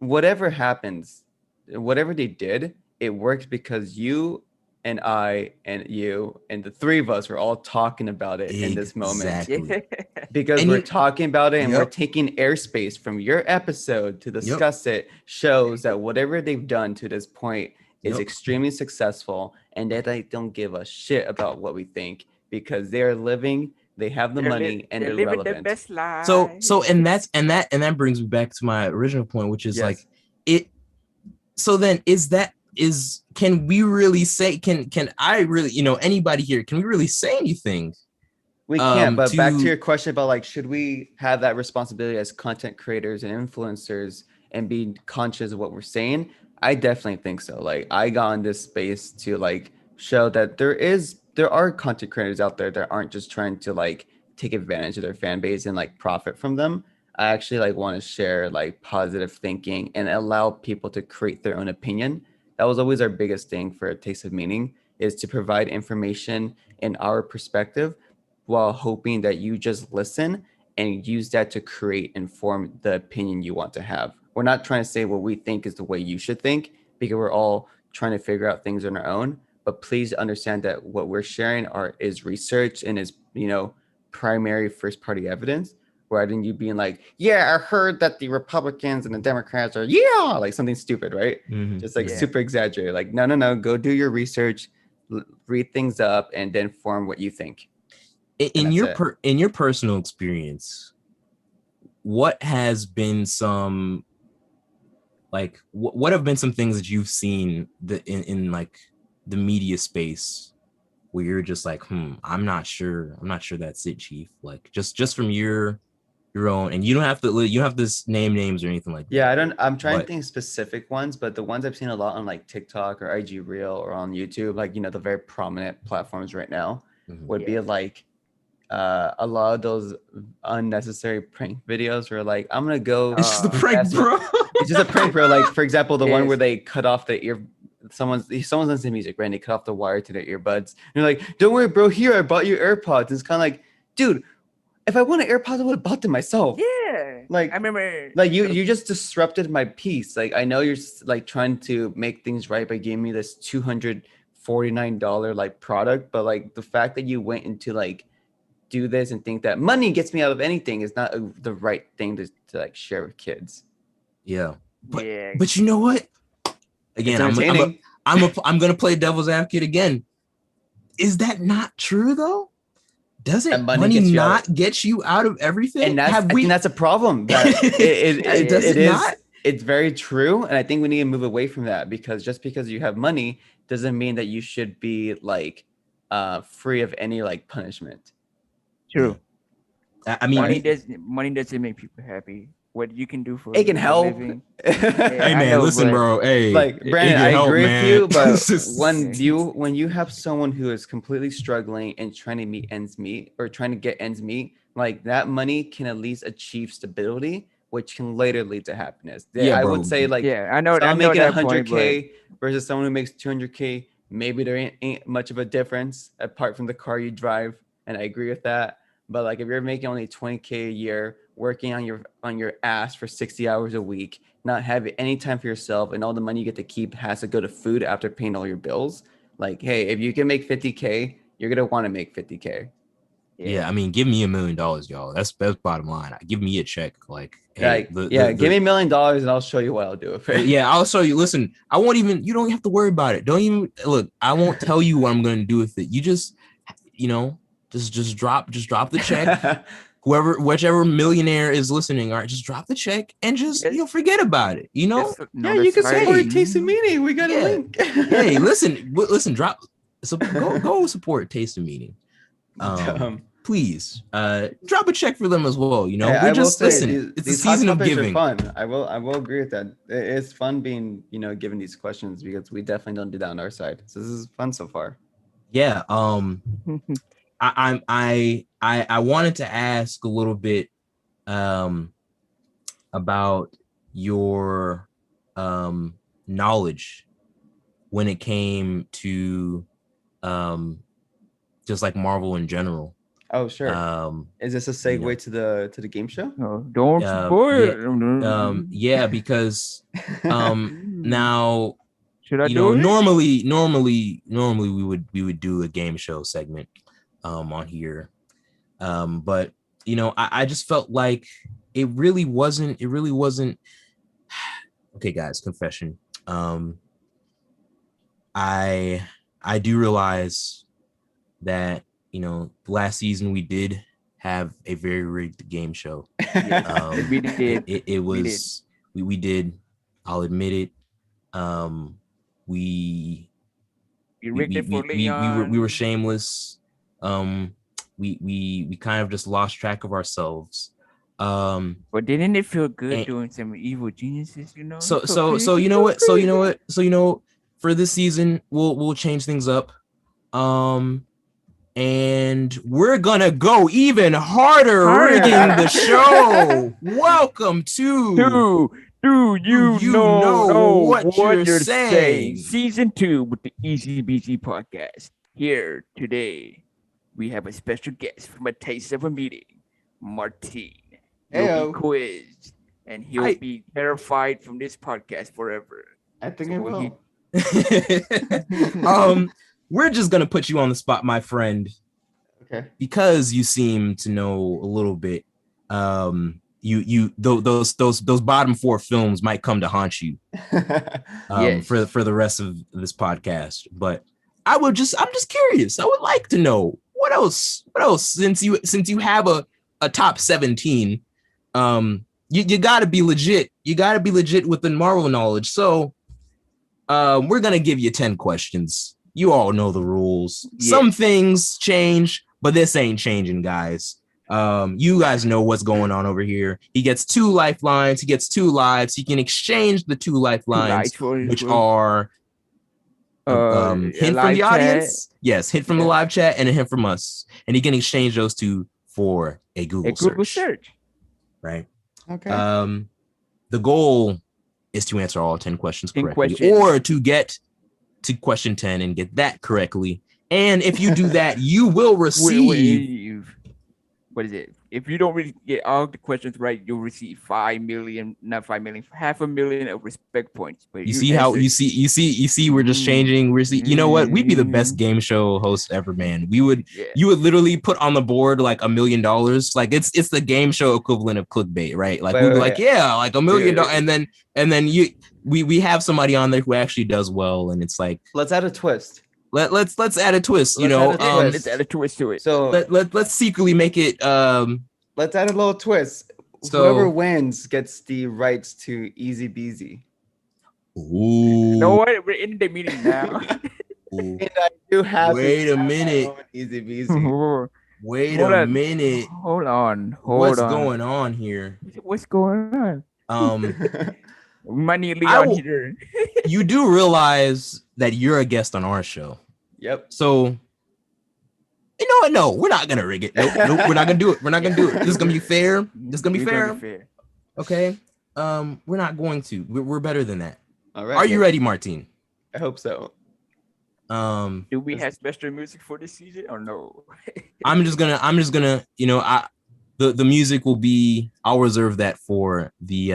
Speaker 3: whatever happens, whatever they did, it works because you and I and you and the three of us were all talking about it in this moment,
Speaker 1: Exactly.
Speaker 3: because
Speaker 1: And
Speaker 3: we're
Speaker 1: you-
Speaker 3: talking about it, and we're
Speaker 1: Yep.
Speaker 3: taking airspace from your episode to discuss it, shows that whatever they've done to this point is
Speaker 1: Yep.
Speaker 3: extremely successful, and that they don't give a shit about what we think because they're living, they have the money, and they're
Speaker 2: living
Speaker 3: relevant.
Speaker 2: the best life.
Speaker 1: So and that brings me back to my original point, which is
Speaker 3: Yes.
Speaker 1: like it. So then can we really say, can I really, anybody here, can we really say anything?
Speaker 3: We can't, but back to
Speaker 1: to-
Speaker 3: your question about like, should we have that responsibility as content creators and influencers and be conscious of what we're saying? I definitely think so. Like I got in this space to like show that there are content creators out there that aren't just trying to like take advantage of their fan base and like profit from them. I actually like want to share like positive thinking and allow people to create their own opinion. That was always our biggest thing for Taste of Meaning, is to provide information in our perspective while hoping that you just listen and use that to create and form the opinion you want to have. We're not trying to say what we think is the way you should think, because we're all trying to figure out things on our own. But please understand that what we're sharing is research and is, primary first party evidence, rather than you being like, yeah, I heard that the Republicans and the Democrats are, like something stupid, right?
Speaker 1: Mhm.
Speaker 3: Just like
Speaker 2: Yeah.
Speaker 3: super exaggerated. Like, no, go do your research, read things up, and then form what you think.
Speaker 1: In
Speaker 3: that's
Speaker 1: your
Speaker 3: it.
Speaker 1: in your personal experience, what has been some, like, what have been some things that you've seen that in like the media space where you're just like, I'm not sure that's it, Chief. Like just from your own, and you don't have to name names or anything like that.
Speaker 3: Yeah, I'm trying
Speaker 1: But-
Speaker 3: to think specific ones, but the ones I've seen a lot on like TikTok or IG Reel or on YouTube, like, the very prominent platforms right now,
Speaker 1: Mhm.
Speaker 3: would be like a lot of those unnecessary prank videos where like, I'm gonna go.
Speaker 1: It's just a prank,
Speaker 3: that's
Speaker 1: bro.
Speaker 3: It's just a prank, bro. Like, for example, the one
Speaker 2: Yes.
Speaker 3: where they cut off the ear. Someone's listening to music, right? And they cut off the wire to their earbuds. And you're like, don't worry, bro. Here, I bought you AirPods. And it's kind of like, dude, if I wanted AirPods, I would have bought them myself.
Speaker 2: Yeah.
Speaker 3: Like-
Speaker 2: I remember.
Speaker 3: Like you just disrupted my peace. Like, I know you're like trying to make things right by giving me this $249 like product, but like the fact that you went into like do this and think that money gets me out of anything is not the right thing to like share with kids.
Speaker 1: Yeah. But
Speaker 2: Yeah.
Speaker 1: but you know what? Again, I'm gonna play devil's advocate again. Is that not true though? Doesn't
Speaker 3: And money
Speaker 1: money
Speaker 3: gets you out
Speaker 1: not get you out of everything?
Speaker 3: and I think that's a problem. That
Speaker 1: Does it
Speaker 3: it is.
Speaker 1: not?
Speaker 3: It's very true, and I think we need to move away from that, because just because you have money doesn't mean that you should be like free of any like punishment.
Speaker 2: True.
Speaker 1: I mean,
Speaker 2: Money doesn't make people happy. What you can do for
Speaker 3: it can
Speaker 2: a
Speaker 3: help.
Speaker 2: living.
Speaker 1: hey
Speaker 2: I
Speaker 1: man,
Speaker 2: know,
Speaker 1: listen,
Speaker 2: but-
Speaker 1: bro. Hey,
Speaker 3: Like
Speaker 1: it
Speaker 3: Brandon,
Speaker 1: can
Speaker 3: I
Speaker 1: help,
Speaker 3: agree
Speaker 1: man.
Speaker 3: with you, but
Speaker 1: It's just-
Speaker 3: when you have someone who is completely struggling and trying to meet ends meet, or trying to get ends meet, like that money can at least achieve stability, which can later lead to happiness.
Speaker 1: Yeah,
Speaker 3: I
Speaker 1: bro.
Speaker 3: would say like
Speaker 2: yeah, I know. I
Speaker 3: someone
Speaker 2: know
Speaker 3: making
Speaker 2: that point,
Speaker 3: 100K versus someone who makes 200K, maybe there ain't much of a difference apart from the car you drive, and I agree with that. But like if you're making only 20K a year, working on your ass for 60 hours a week, not having any time for yourself, and all the money you get to keep has to go to food after paying all your bills. Like, hey, if you can make 50K, you're gonna want to make 50K.
Speaker 1: Yeah, I mean, give me $1 million, y'all. That's bottom line. Give me a check. Like, hey,
Speaker 3: Like, give me $1 million and I'll show you what I'll do.
Speaker 1: Yeah, I'll show you. Listen, I won't even. You don't have to worry about it. Don't even look. I won't tell you what I'm going to do with it. You just, just drop the check. Whichever millionaire is listening, all right, just drop the check and just forget about it. You know.
Speaker 3: Yeah, you can support Taste of Meaning. We got a link.
Speaker 1: Hey, listen, drop. So go support Taste of Meaning. Please drop a check for them as well. You know,
Speaker 3: hey,
Speaker 1: we're just listen. It's a season of giving.
Speaker 3: Are fun. I will agree with that. It's fun being given these questions, because we definitely don't do that on our side. So this is fun so far.
Speaker 1: Yeah. I wanted to ask a little bit about your knowledge when it came to just like Marvel in general.
Speaker 3: Oh, sure. Is this a segue to the game show?
Speaker 2: No, don't support.
Speaker 1: Yeah, because now
Speaker 2: should I do it?
Speaker 1: normally we would do a game show segment on here, but I just felt like it really wasn't. Okay, guys, confession. I do realize that last season we did have a very rigged game show.
Speaker 2: We did.
Speaker 1: It was we did. I'll admit it. We were shameless. We kind of just lost track of ourselves.
Speaker 2: But didn't it feel good doing some evil geniuses?
Speaker 1: So you know what? For this season, we'll change things up. And we're gonna go even harder rigging the show. Welcome to
Speaker 2: Do you know what you're
Speaker 1: saying?
Speaker 2: Season 2 with the Easy BG podcast. Here today, we have a special guest from A Taste of a Meeting, Martin. He'll be quizzed, and he'll be terrified from this podcast forever.
Speaker 3: I think I will.
Speaker 1: We're just gonna put you on the spot, my friend.
Speaker 3: Okay.
Speaker 1: Because you seem to know a little bit. Those bottom 4 films might come to haunt you.
Speaker 2: Yes.
Speaker 1: For the rest of this podcast. But I'm just curious. I would like to know what else since you have a top 17. You gotta be legit. You gotta be legit with the Marvel knowledge. So we're gonna give you 10 questions. You all know the rules. Yeah. Some things change, but this ain't changing, guys. You guys know what's going on over here. He gets 2 lifelines. He gets 2 lives. He can exchange the 2 lifelines, which are hint from the audience. Yes, hint from the live chat and a hint from us. And he can exchange those 2 for a Google search. Right.
Speaker 3: Okay.
Speaker 1: The goal is to answer all 10 questions correctly, or to get to question 10 and get that correctly. And if you do that, you will receive
Speaker 2: what is it? if you don't really get all the questions right, you'll receive 5 million, not 5 million, 500,000 of respect points. But
Speaker 1: You see how
Speaker 2: answered-
Speaker 1: you see we're just changing. You know what? We'd be the best game show host ever, man. You would literally put on the board like $1 million. Like it's the game show equivalent of clickbait, right? Like we'd be like, yeah, like $1 million, and then we have somebody on there who actually does well, and it's like
Speaker 3: Let's add a twist.
Speaker 1: let's add a twist.
Speaker 2: let's add a twist to it.
Speaker 3: So
Speaker 1: let's secretly make it
Speaker 3: let's add a little twist.
Speaker 1: So-
Speaker 3: Whoever wins gets the rights to Easy Beezy.
Speaker 1: ooh,
Speaker 2: You know what? We're in the meeting now.
Speaker 1: ooh.
Speaker 3: And I do have
Speaker 1: Wait a minute.
Speaker 3: Easy Beezy.
Speaker 1: Wait
Speaker 2: Hold
Speaker 1: a
Speaker 2: on.
Speaker 1: minute.
Speaker 2: Hold on.
Speaker 1: What's going on here?
Speaker 2: What's going on? We might need Leon here.
Speaker 1: You do realize that you're a guest on our show.
Speaker 3: Yep.
Speaker 1: So, you know what? No, we're not gonna rig it. Nope, we're not gonna do it. We're not gonna do it. This is gonna be fair. This is gonna be
Speaker 2: We're
Speaker 1: fair. Okay. We're not going to. We're better than that.
Speaker 3: All right.
Speaker 1: Are you ready, Martin?
Speaker 3: I hope so.
Speaker 2: Do we have special music for this season or no?
Speaker 1: I'm just gonna, you know, the music will be. I'll reserve that for the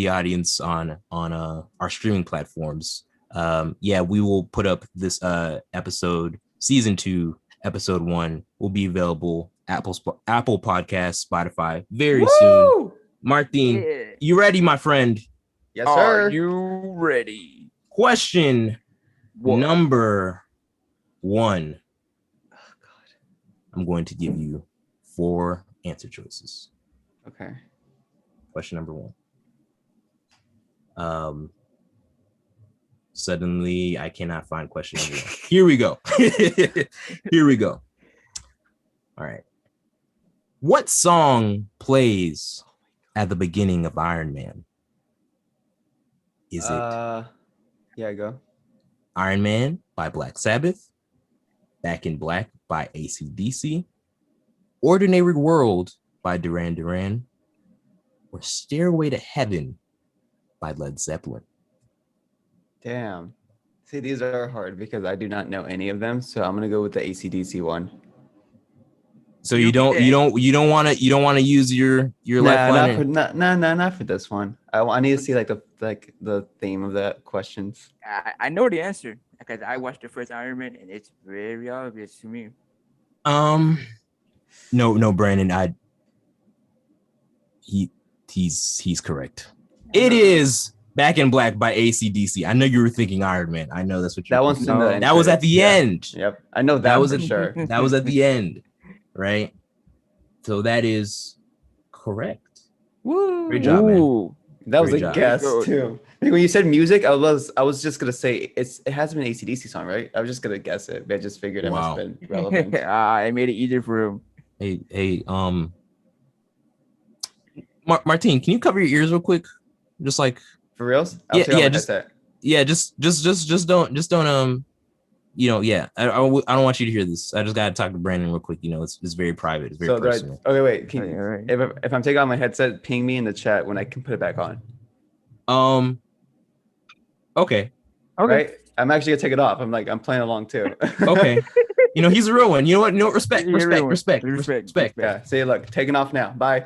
Speaker 1: audience on our streaming platforms. Yeah, we will put up this episode. Season 2, episode 1 will be available Apple Podcasts, Spotify very soon. Martin, you ready, my friend?
Speaker 3: Yes, sir.
Speaker 2: Are you ready?
Speaker 1: Question number 1.
Speaker 3: Oh, God.
Speaker 1: I'm going to give you 4 answer choices.
Speaker 3: Okay.
Speaker 1: Question number 1. Suddenly I cannot find question number 1. Here we go. Here we go. All right. What song plays at the beginning of Iron Man? Is it
Speaker 3: Yeah, go.
Speaker 1: Iron Man by Black Sabbath, Back in Black by AC/DC, Ordinary World by Duran Duran, or Stairway to Heaven by Led Zeppelin?
Speaker 3: Damn. See, these are hard because I do not know any of them, so I'm gonna go with the AC/DC one.
Speaker 1: So you don't want to use your lifeline.
Speaker 3: Not for this one. I need to see like the theme of the questions.
Speaker 2: I know the answer because I watched the first Iron Man and it's very obvious to me.
Speaker 1: No, Brandon. He's correct. It is Back in Black by AC/DC. I know you were thinking Iron Man. I know that's what you.
Speaker 3: That one's in the
Speaker 1: that was at the end.
Speaker 3: Yep, I know that was for sure.
Speaker 1: That was at the end, right? So that is correct.
Speaker 2: Woo!
Speaker 1: Great job, man.
Speaker 3: That was
Speaker 1: Great
Speaker 3: a
Speaker 1: job.
Speaker 3: guess too. Like, when you said music, I was just gonna say it has been an AC/DC song, right? I was just gonna guess it, but I just figured it must have been relevant.
Speaker 2: I made it easier for him.
Speaker 1: Hey, Martin, can you cover your ears real quick? Just like
Speaker 3: For reals?
Speaker 1: just don't you know, yeah. I don't want you to hear this. I just gotta talk to Brandon real quick. You know, it's very private. It's very personal.
Speaker 3: Okay, wait. Can you,
Speaker 2: Alright.
Speaker 3: if I'm taking off my headset, ping me in the chat when I can put it back on.
Speaker 1: Okay.
Speaker 3: Right? I'm actually gonna take it off. I'm playing along too.
Speaker 1: Okay. You know, he's a real one. You know what? No, respect.
Speaker 3: Yeah. See, look, taking off now. Bye.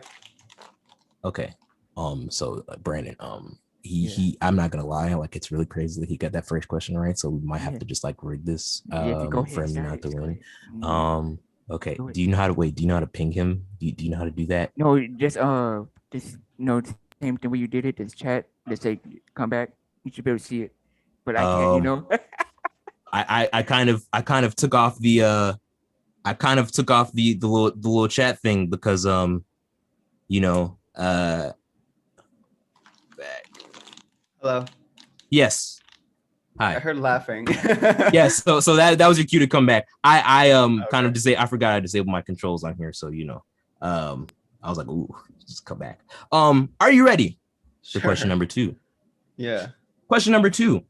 Speaker 1: Okay. So Brandon, I'm not gonna lie, like it's really crazy that he got that first question right. So we might have to just like rig this
Speaker 2: Go
Speaker 1: for him not to win.
Speaker 2: ahead.
Speaker 1: Okay.
Speaker 2: Do it.
Speaker 1: Do you know how to ping him? Do you know how to do that?
Speaker 2: No, just same thing where you did it. Just chat. Just say come back. You should be able to see it. But I can't. You know.
Speaker 1: I kind of took off the little chat thing because you know
Speaker 3: Hello.
Speaker 1: yes.
Speaker 3: I
Speaker 1: Hi.
Speaker 3: heard laughing.
Speaker 1: Yes. So that was your cue to come back. I kind of
Speaker 3: Okay.
Speaker 1: I forgot I disabled my controls on here, so you know. I was like, ooh, just come back. Are you ready for question number 2?
Speaker 3: Yeah.
Speaker 1: Question number 2.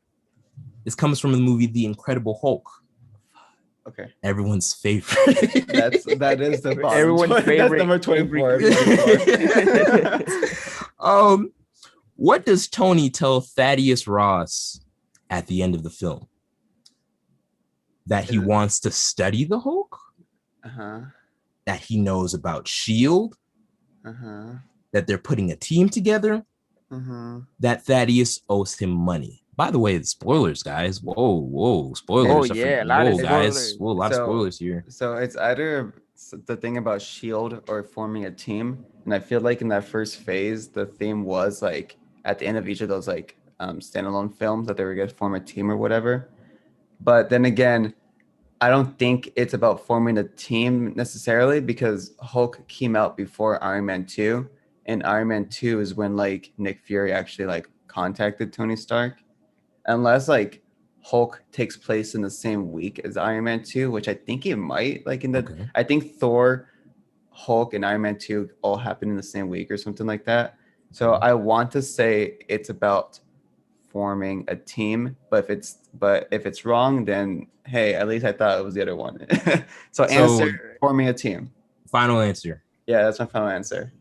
Speaker 1: This comes from the movie The Incredible Hulk.
Speaker 3: Okay.
Speaker 1: Everyone's favorite.
Speaker 3: That is the bottom.
Speaker 2: Everyone's favorite.
Speaker 3: That's number 24.
Speaker 1: What does Tony tell Thaddeus Ross at the end of the film? That he wants to study the Hulk?
Speaker 3: Uh-huh.
Speaker 1: that he knows about Shield,
Speaker 3: Uh-huh.
Speaker 1: that they're putting a team together, that Thaddeus owes him money. By the way, the spoilers, guys. Whoa, spoilers.
Speaker 2: Oh yeah, a lot of
Speaker 1: Whoa, guys.
Speaker 2: spoilers.
Speaker 1: Whoa, a lot of
Speaker 3: So-
Speaker 1: spoilers here.
Speaker 3: So it's either the thing about Shield or forming a team, and I feel like in that first phase, the theme was like at the end of each of those like standalone films that they were gonna form a team or whatever. But then again, I don't think it's about forming a team necessarily because Hulk came out before Iron Man 2, and Iron Man 2 is when like Nick Fury actually like contacted Tony Stark. Unless like Hulk takes place in the same week as Iron Man 2, which I think it might. Like in the
Speaker 1: Okay.
Speaker 3: I think Thor, Hulk, and Iron Man 2 all happen in the same week or something like that. So I want to say it's about forming a team, but if it's wrong, then hey, at least I thought it was the other one. So answer forming a team.
Speaker 1: Final answer.
Speaker 3: Yeah, that's my final answer.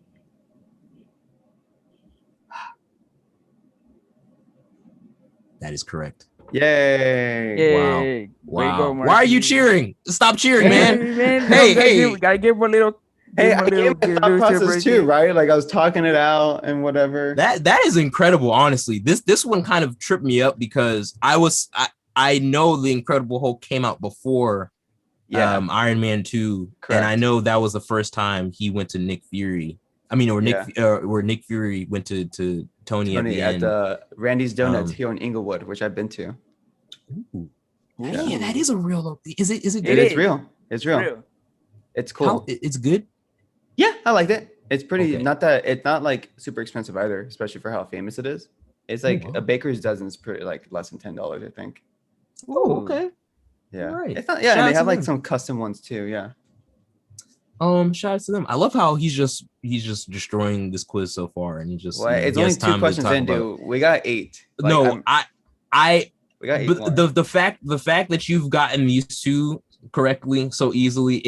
Speaker 1: That is correct.
Speaker 3: Yay!
Speaker 1: Wow.
Speaker 2: Yay. Way to
Speaker 1: Wow.
Speaker 2: go,
Speaker 1: Why are you
Speaker 2: Martin.
Speaker 1: cheering? Stop cheering, man.
Speaker 2: Hey,
Speaker 1: Hey.
Speaker 2: we gotta give him a little.
Speaker 3: Hey,
Speaker 2: give him
Speaker 3: I
Speaker 2: a little-
Speaker 3: gave my
Speaker 2: give a
Speaker 3: thought
Speaker 2: little
Speaker 3: process too,
Speaker 2: celebration.
Speaker 3: right? Like I was talking it out and whatever.
Speaker 1: That is incredible, honestly. This one kind of tripped me up because I know the Incredible Hulk came out before Iron Man 2,
Speaker 3: Correct.
Speaker 1: and I know that was the first time he went to Nick Fury. I mean, or Nick Fury went to Tony at the
Speaker 3: at
Speaker 1: end.
Speaker 3: the Randy's Donuts
Speaker 1: Um,
Speaker 3: here in Inglewood, which I've been to.
Speaker 1: Ooh.
Speaker 3: Yeah.
Speaker 1: Yeah, that is a real. Is it? Is it
Speaker 3: It
Speaker 1: good?
Speaker 3: is
Speaker 2: is.
Speaker 3: real. It's real.
Speaker 2: Real.
Speaker 3: It's cool.
Speaker 1: How, it's good.
Speaker 3: Yeah, I liked it. It's pretty.
Speaker 1: Okay.
Speaker 3: It's not like super expensive either, especially for how famous it is. It's like
Speaker 1: wow.
Speaker 3: a baker's dozen is pretty like less than $10, I think.
Speaker 1: Oh, okay.
Speaker 3: Yeah.
Speaker 1: Alright.
Speaker 3: It's not. Yeah,
Speaker 1: Shout
Speaker 3: and
Speaker 1: out
Speaker 3: they
Speaker 1: to
Speaker 3: have like
Speaker 1: them.
Speaker 3: some custom ones too. Yeah.
Speaker 1: Shout out to them. I love how he's just destroying this quiz so far, and he just
Speaker 3: Well,
Speaker 1: you know,
Speaker 3: it's
Speaker 1: he
Speaker 3: only
Speaker 1: has
Speaker 3: 2
Speaker 1: time to
Speaker 3: questions
Speaker 1: talk
Speaker 3: in,
Speaker 1: about-
Speaker 3: dude. We got 8. Like,
Speaker 1: No,
Speaker 3: we got 8
Speaker 1: but
Speaker 3: more.
Speaker 1: the fact that you've gotten these 2 correctly so easily,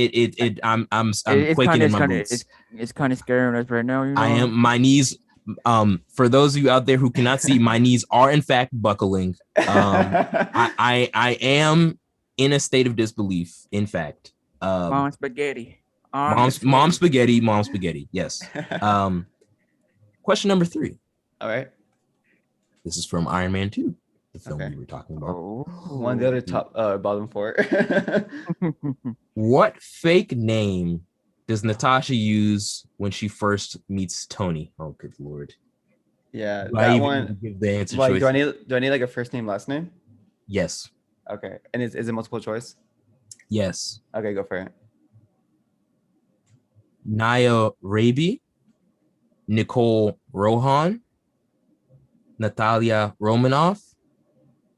Speaker 1: I'm
Speaker 2: It's
Speaker 1: quaking
Speaker 2: kinda-
Speaker 1: in my
Speaker 2: it's kinda-
Speaker 1: boots.
Speaker 2: It's kind of scaring us right now. You know?
Speaker 1: I am my knees. For those of you out there who cannot see, my knees are in fact buckling. I am in a state of disbelief. In fact,
Speaker 2: Mom spaghetti.
Speaker 1: mom spaghetti. Yes. Question number 3.
Speaker 3: All right.
Speaker 1: This is from Iron Man 2, the film
Speaker 3: Okay.
Speaker 1: we were talking about.
Speaker 2: Oh.
Speaker 3: One of the other bottom 4.
Speaker 1: What fake name does Natasha use when she first meets Tony? Oh, good lord!
Speaker 3: Yeah,
Speaker 1: Do I
Speaker 3: that
Speaker 1: even
Speaker 3: one.
Speaker 1: give the answer
Speaker 3: Like,
Speaker 1: choice?
Speaker 3: do I need like a first name, last name?
Speaker 1: Yes,
Speaker 3: Okay. And is it multiple choice?
Speaker 1: yes.
Speaker 3: Okay, go for it.
Speaker 1: Naya Raby, Nicole Rohan, Natalia Romanoff,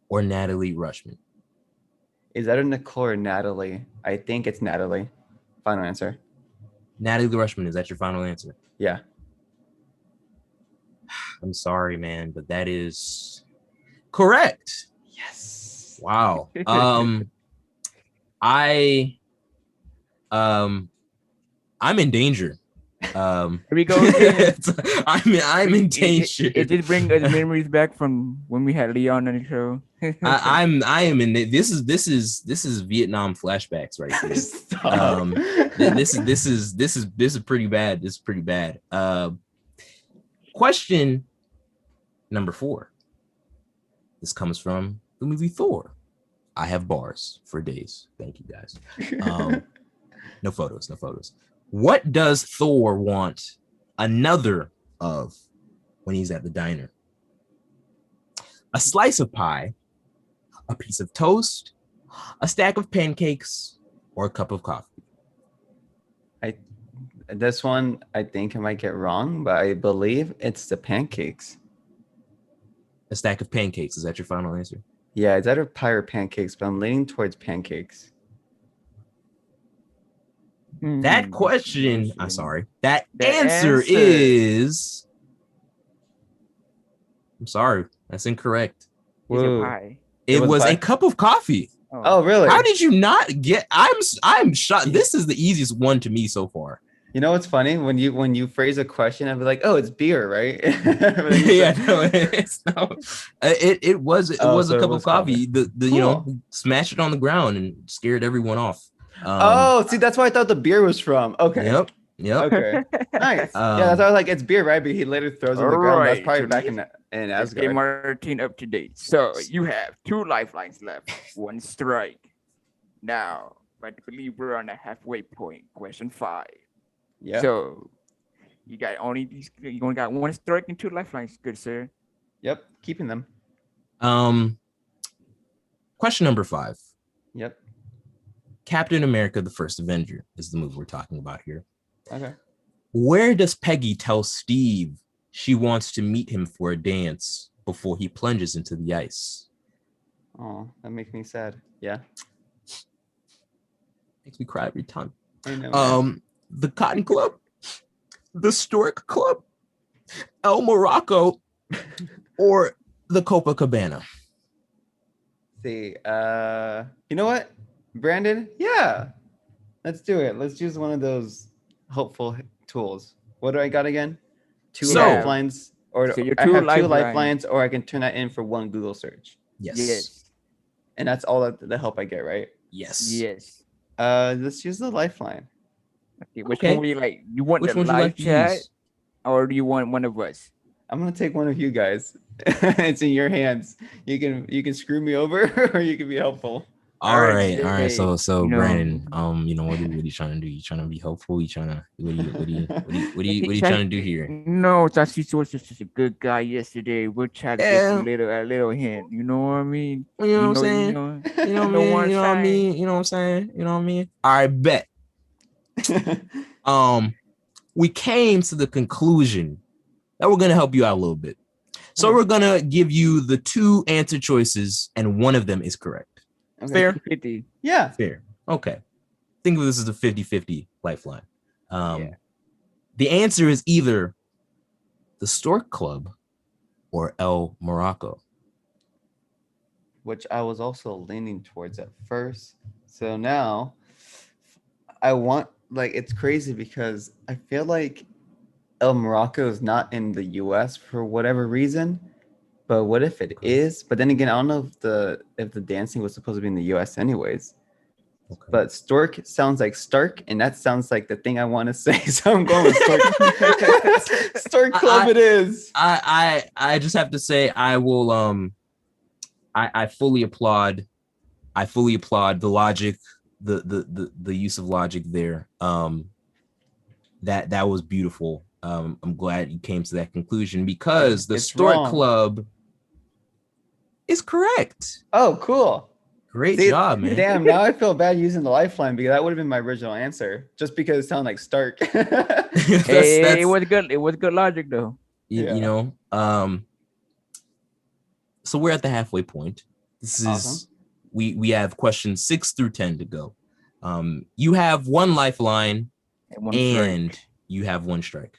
Speaker 1: or Natalie Rushman?
Speaker 3: Is that a Nicole or Natalie? I think it's Natalie. Final answer.
Speaker 1: Natalie Rushman, is that your final answer?
Speaker 3: Yeah.
Speaker 1: I'm sorry, man, but that is correct.
Speaker 3: Yes.
Speaker 1: Wow. I'm in danger.
Speaker 2: Here we go again.
Speaker 1: I'm in danger.
Speaker 2: It did bring us memories back from when we had Leon on the show.
Speaker 1: I am in this is Vietnam flashbacks right here.
Speaker 3: Stop.
Speaker 1: This is pretty bad. This is pretty bad. Question number 4. This comes from the movie Thor. I have bars for days. Thank you guys. No photos. What does Thor want another of when he's at the diner? A slice of pie, a piece of toast, a stack of pancakes, or a cup of coffee?
Speaker 3: This one, I think I might get wrong, but I believe it's the pancakes.
Speaker 1: A stack of pancakes. Is that your final answer?
Speaker 3: Yeah, it's either pie or pancakes, but I'm leaning towards pancakes.
Speaker 1: That question, I'm sorry. That
Speaker 2: The
Speaker 1: answer
Speaker 2: answer.
Speaker 1: is. I'm sorry. That's incorrect.
Speaker 2: It's a
Speaker 3: Whoa.
Speaker 2: pie.
Speaker 1: It
Speaker 3: was
Speaker 1: was
Speaker 3: pie?
Speaker 1: a cup of coffee.
Speaker 3: Oh, really?
Speaker 1: How did you not get? I'm shocked. This is the easiest one to me so far.
Speaker 3: You know what's funny? When you phrase a question, I'd be like, "Oh, it's beer, right?"
Speaker 1: Yeah, no, it's no. It was
Speaker 3: Oh,
Speaker 1: a
Speaker 3: so it
Speaker 1: cup
Speaker 3: was
Speaker 1: of coffee. The you know,
Speaker 3: Cool.
Speaker 1: smashed it on the ground and scared everyone off.
Speaker 3: Oh, see, that's why I thought the beer was from. Okay.
Speaker 1: Yep. Yep.
Speaker 3: Okay. Nice. Yeah, that's why I was like, it's beer, right? But he later throws on the ground. That's
Speaker 2: Alright,
Speaker 3: probably
Speaker 2: so
Speaker 3: back
Speaker 2: let's-
Speaker 3: in
Speaker 2: Let's get
Speaker 3: Asgard.
Speaker 2: Martin up to date. So you have 2 lifelines left, 1 strike. Now, I believe we're on a halfway point. Question 5.
Speaker 3: Yeah.
Speaker 2: So you only got 1 strike and 2 lifelines, good sir.
Speaker 3: Yep. Keeping them.
Speaker 1: Question number 5.
Speaker 3: Yep.
Speaker 1: Captain America: The First Avenger is the movie we're talking about here.
Speaker 3: Okay.
Speaker 1: Where does Peggy tell Steve she wants to meet him for a dance before he plunges into the ice?
Speaker 3: Oh, that makes me sad. Yeah.
Speaker 1: Makes me cry every time.
Speaker 3: I know. Man.
Speaker 1: The Cotton Club, the Stork Club, El Morocco, or the Copacabana?
Speaker 3: See, you know what, Brandon? Yeah, let's do it. Let's use one of those helpful tools. What do I got again? 2
Speaker 1: So-
Speaker 3: lifelines, or
Speaker 2: So your
Speaker 3: I
Speaker 2: 2
Speaker 3: have 2
Speaker 2: lifelines.
Speaker 3: lifelines, or I can turn that in for 1 Google search,
Speaker 1: Yes.
Speaker 3: and that's all the help I get, right?
Speaker 1: Yes.
Speaker 2: Yes.
Speaker 3: Let's use the lifeline.
Speaker 2: Okay, which
Speaker 1: Okay.
Speaker 2: one would you like? You want
Speaker 1: Which
Speaker 2: the
Speaker 1: one would you
Speaker 2: live
Speaker 1: like to
Speaker 2: chat,
Speaker 1: use?
Speaker 2: or do you want one of us?
Speaker 3: I'm gonna take one of you guys. It's in your hands. You can screw me over, or you can be helpful.
Speaker 1: All right.
Speaker 2: Jay,
Speaker 1: So
Speaker 2: you know-
Speaker 1: Brandon, what are you trying to do? You trying to be helpful? You trying to what are you trying to do here?
Speaker 2: No, Tashiso was just a good guy yesterday. We'll try to get
Speaker 1: Yeah.
Speaker 2: a little hint. You know what I mean?
Speaker 1: You know what I'm saying?
Speaker 2: You know,
Speaker 1: You know what I
Speaker 2: know
Speaker 1: mean?
Speaker 2: what I'm
Speaker 1: You know what I
Speaker 2: saying?
Speaker 1: mean? You know what I'm saying? You know what I mean? All right, bet. We came to the conclusion that we're gonna help you out a little bit. So we're gonna give you the 2 answer choices, and one of them is correct.
Speaker 3: Okay.
Speaker 1: Fair?
Speaker 2: 50.
Speaker 3: Yeah.
Speaker 1: Fair. Okay. Think of this as a 50-50 lifeline.
Speaker 2: Yeah.
Speaker 1: The answer is either the Stork Club or El Morocco.
Speaker 3: Which I was also leaning towards at first. So now I want, like, it's crazy because I feel like El Morocco is not in the US for whatever reason. But what if it is? But then again, I don't know if the dancing was supposed to be in the US anyways.
Speaker 1: Okay.
Speaker 3: But Stork sounds like Stark, and that sounds like the thing I want to say. So I'm going with Stork. Stork Club it is.
Speaker 1: I just have to say I will I fully applaud the logic, the use of logic there. That was beautiful. I'm glad you came to that conclusion because the
Speaker 3: It's
Speaker 1: Stork
Speaker 3: wrong.
Speaker 1: Club is correct.
Speaker 3: Oh, cool.
Speaker 1: Great
Speaker 3: See,
Speaker 1: job, man.
Speaker 3: Damn, now I feel bad using the lifeline because that would have been my original answer. Just because it sounded like Stark.
Speaker 2: Hey, it was good. It was good logic though.
Speaker 1: you
Speaker 3: Yeah.
Speaker 1: know. So we're at the halfway point. This is
Speaker 3: Awesome.
Speaker 1: we have questions 6 through 10 to go. You have 1 lifeline
Speaker 2: And 1 strike.
Speaker 1: and you have 1 strike.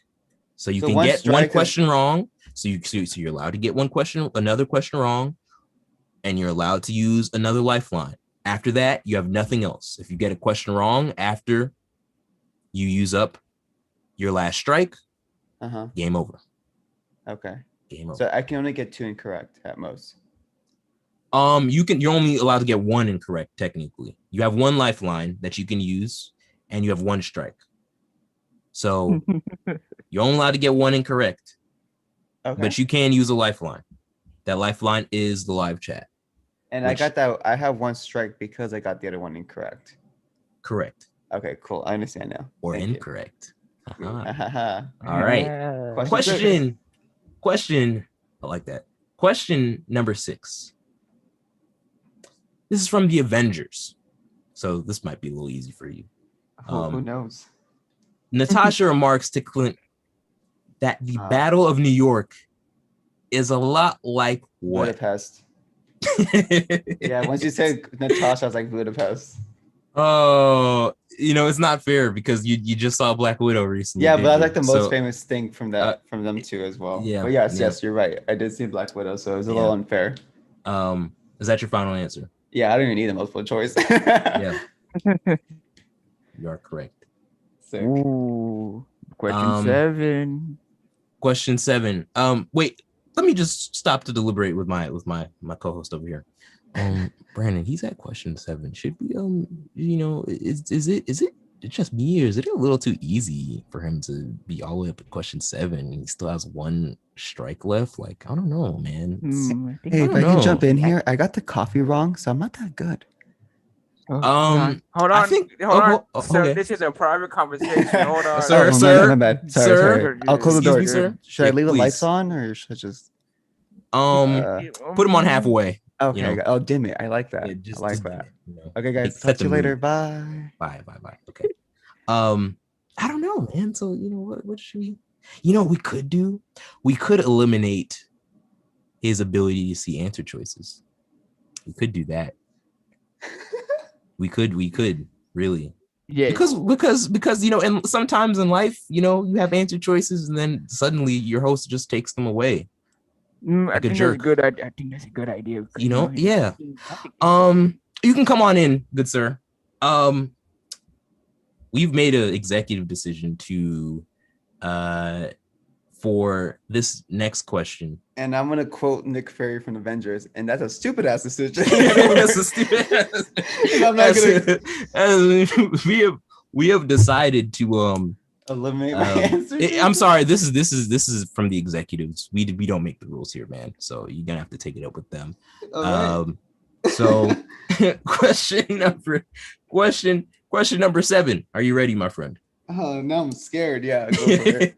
Speaker 1: So you
Speaker 3: So
Speaker 1: can
Speaker 3: one
Speaker 1: get
Speaker 3: strike
Speaker 1: one
Speaker 3: is-
Speaker 1: question wrong. So you're allowed to get another question wrong, and you're allowed to use another lifeline. After that, you have nothing else. If you get a question wrong after you use up your last strike,
Speaker 3: Uh-huh.
Speaker 1: game over.
Speaker 3: Okay.
Speaker 1: Game over.
Speaker 3: So I can only get 2 incorrect at most.
Speaker 1: You're only allowed to get 1 incorrect technically. You have 1 lifeline that you can use, and you have 1 strike. So you're only allowed to get 1 incorrect,
Speaker 3: Okay.
Speaker 1: but you can use a lifeline. That lifeline is the live chat.
Speaker 3: and
Speaker 1: which-
Speaker 3: I got that. I have 1 strike because I got the other one incorrect.
Speaker 1: Correct
Speaker 3: Okay, cool. I understand now.
Speaker 1: or
Speaker 3: Thank you.
Speaker 1: incorrect. Uh-huh.
Speaker 3: Ahaha.
Speaker 1: All right.
Speaker 2: Yeah.
Speaker 1: Question. I like that. Question number 6. This is from the Avengers. So this might be a little easy for you.
Speaker 3: Who knows?
Speaker 1: Natasha remarks to Clint that the
Speaker 3: Ah.
Speaker 1: Battle of New York is a lot like what?
Speaker 3: Budapest. Yeah, once you said Natasha, I was like Budapest.
Speaker 1: Oh, it's not fair because you just saw Black Widow recently.
Speaker 3: Yeah,
Speaker 1: didn't
Speaker 3: but that's
Speaker 1: you?
Speaker 3: like the most
Speaker 1: So,
Speaker 3: famous thing from from them two as well.
Speaker 1: yeah,
Speaker 3: But yes,
Speaker 1: yeah.
Speaker 3: yes, you're right. I did see Black Widow, so it was a
Speaker 1: Yeah.
Speaker 3: little unfair.
Speaker 1: Is that your final answer?
Speaker 3: Yeah, I don't even need a multiple choice.
Speaker 1: Yeah, you are correct.
Speaker 3: Sick.
Speaker 2: Ooh, question
Speaker 1: Um,
Speaker 2: 7.
Speaker 1: Question 7. Wait, let me just stop to deliberate with my co-host over here. Brandon, he's at question 7. Should we is it just me, or is it a little too easy for him to be all the way up at question 7? He still has 1 strike left. Like, I don't know, man.
Speaker 2: I think
Speaker 3: Hey,
Speaker 1: I
Speaker 3: if
Speaker 1: don't
Speaker 3: I can jump
Speaker 1: know.
Speaker 3: in here, I got the coffee wrong, so I'm not that good.
Speaker 2: hold on.
Speaker 1: I think
Speaker 2: So
Speaker 1: okay.
Speaker 2: this is a private conversation. Hold on.
Speaker 1: Sir,
Speaker 3: Oh,
Speaker 1: sir,
Speaker 3: my bad. Sorry,
Speaker 1: sir.
Speaker 3: sorry. I'll close the
Speaker 1: Excuse
Speaker 3: door.
Speaker 1: me, sir.
Speaker 3: Should I
Speaker 1: Yeah,
Speaker 3: leave the lights
Speaker 1: please.
Speaker 3: on, or should I just?
Speaker 1: Put him on halfway.
Speaker 3: Okay.
Speaker 1: You know?
Speaker 3: Oh, dim it. I like that.
Speaker 1: Yeah, just
Speaker 3: I like
Speaker 1: dim
Speaker 3: that.
Speaker 1: it, you know?
Speaker 3: Okay, guys.
Speaker 1: Set
Speaker 3: Talk to
Speaker 1: the
Speaker 3: you later.
Speaker 1: mood.
Speaker 3: Bye.
Speaker 1: Bye. Okay. I don't know, man. So what should we? We could eliminate his ability to see answer choices. We could do that. we could really.
Speaker 2: Yeah.
Speaker 1: Because and sometimes in life, you have answer choices, and then suddenly your host just takes them away.
Speaker 2: I think
Speaker 1: jerk.
Speaker 2: I think that's a good idea.
Speaker 1: Yeah. You can come on in, good sir. We've made an executive decision to for this next question.
Speaker 3: And I'm gonna quote Nick Fury from Avengers, and that's a stupid ass decision.
Speaker 1: That's a stupid.
Speaker 3: I'm not gonna.
Speaker 1: We have decided to
Speaker 3: eliminate my answer.
Speaker 1: I'm sorry. This is from the executives. We don't make the rules here, man. So you're gonna have to take it up with them.
Speaker 3: Right.
Speaker 1: So question number 7. Are you ready, my friend?
Speaker 3: Oh, now I'm scared. Yeah, go for it.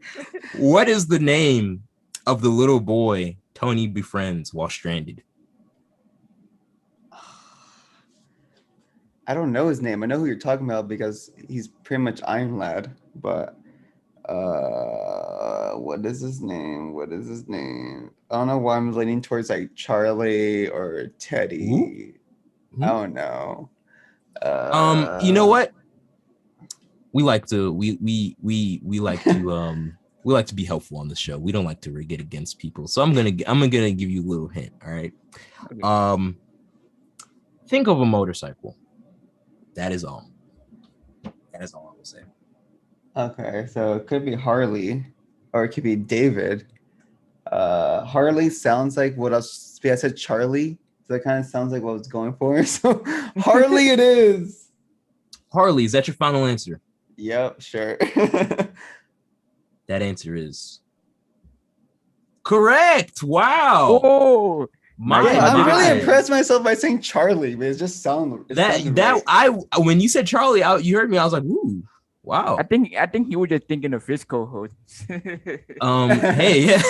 Speaker 1: What is the name of the little boy Tony befriends while stranded?
Speaker 3: I don't know his name. I know who you're talking about because he's pretty much Iron Lad, but what is his name? I don't know why I'm leaning towards like Charlie or Teddy.
Speaker 1: Ooh.
Speaker 3: I don't know.
Speaker 1: You know what? We like to we like to be helpful on the show. We don't like to get against people. So I'm gonna give you a little hint. All right. Okay. Think of a motorcycle. That is all. That is all I will say.
Speaker 3: Okay, so it could be Harley, or it could be David. Harley sounds like what I said. Charlie. So that kind of sounds like what I was going for. So Harley, it is.
Speaker 1: Harley, is that your final answer?
Speaker 3: Yep, sure.
Speaker 1: That answer is correct. Wow.
Speaker 2: Oh,
Speaker 3: I'm really impressed myself by saying Charlie, but it just sounded
Speaker 1: right. When you said Charlie, you heard me. I was like, ooh, wow.
Speaker 2: I think he was just thinking of his co-host.
Speaker 1: Hey, yeah,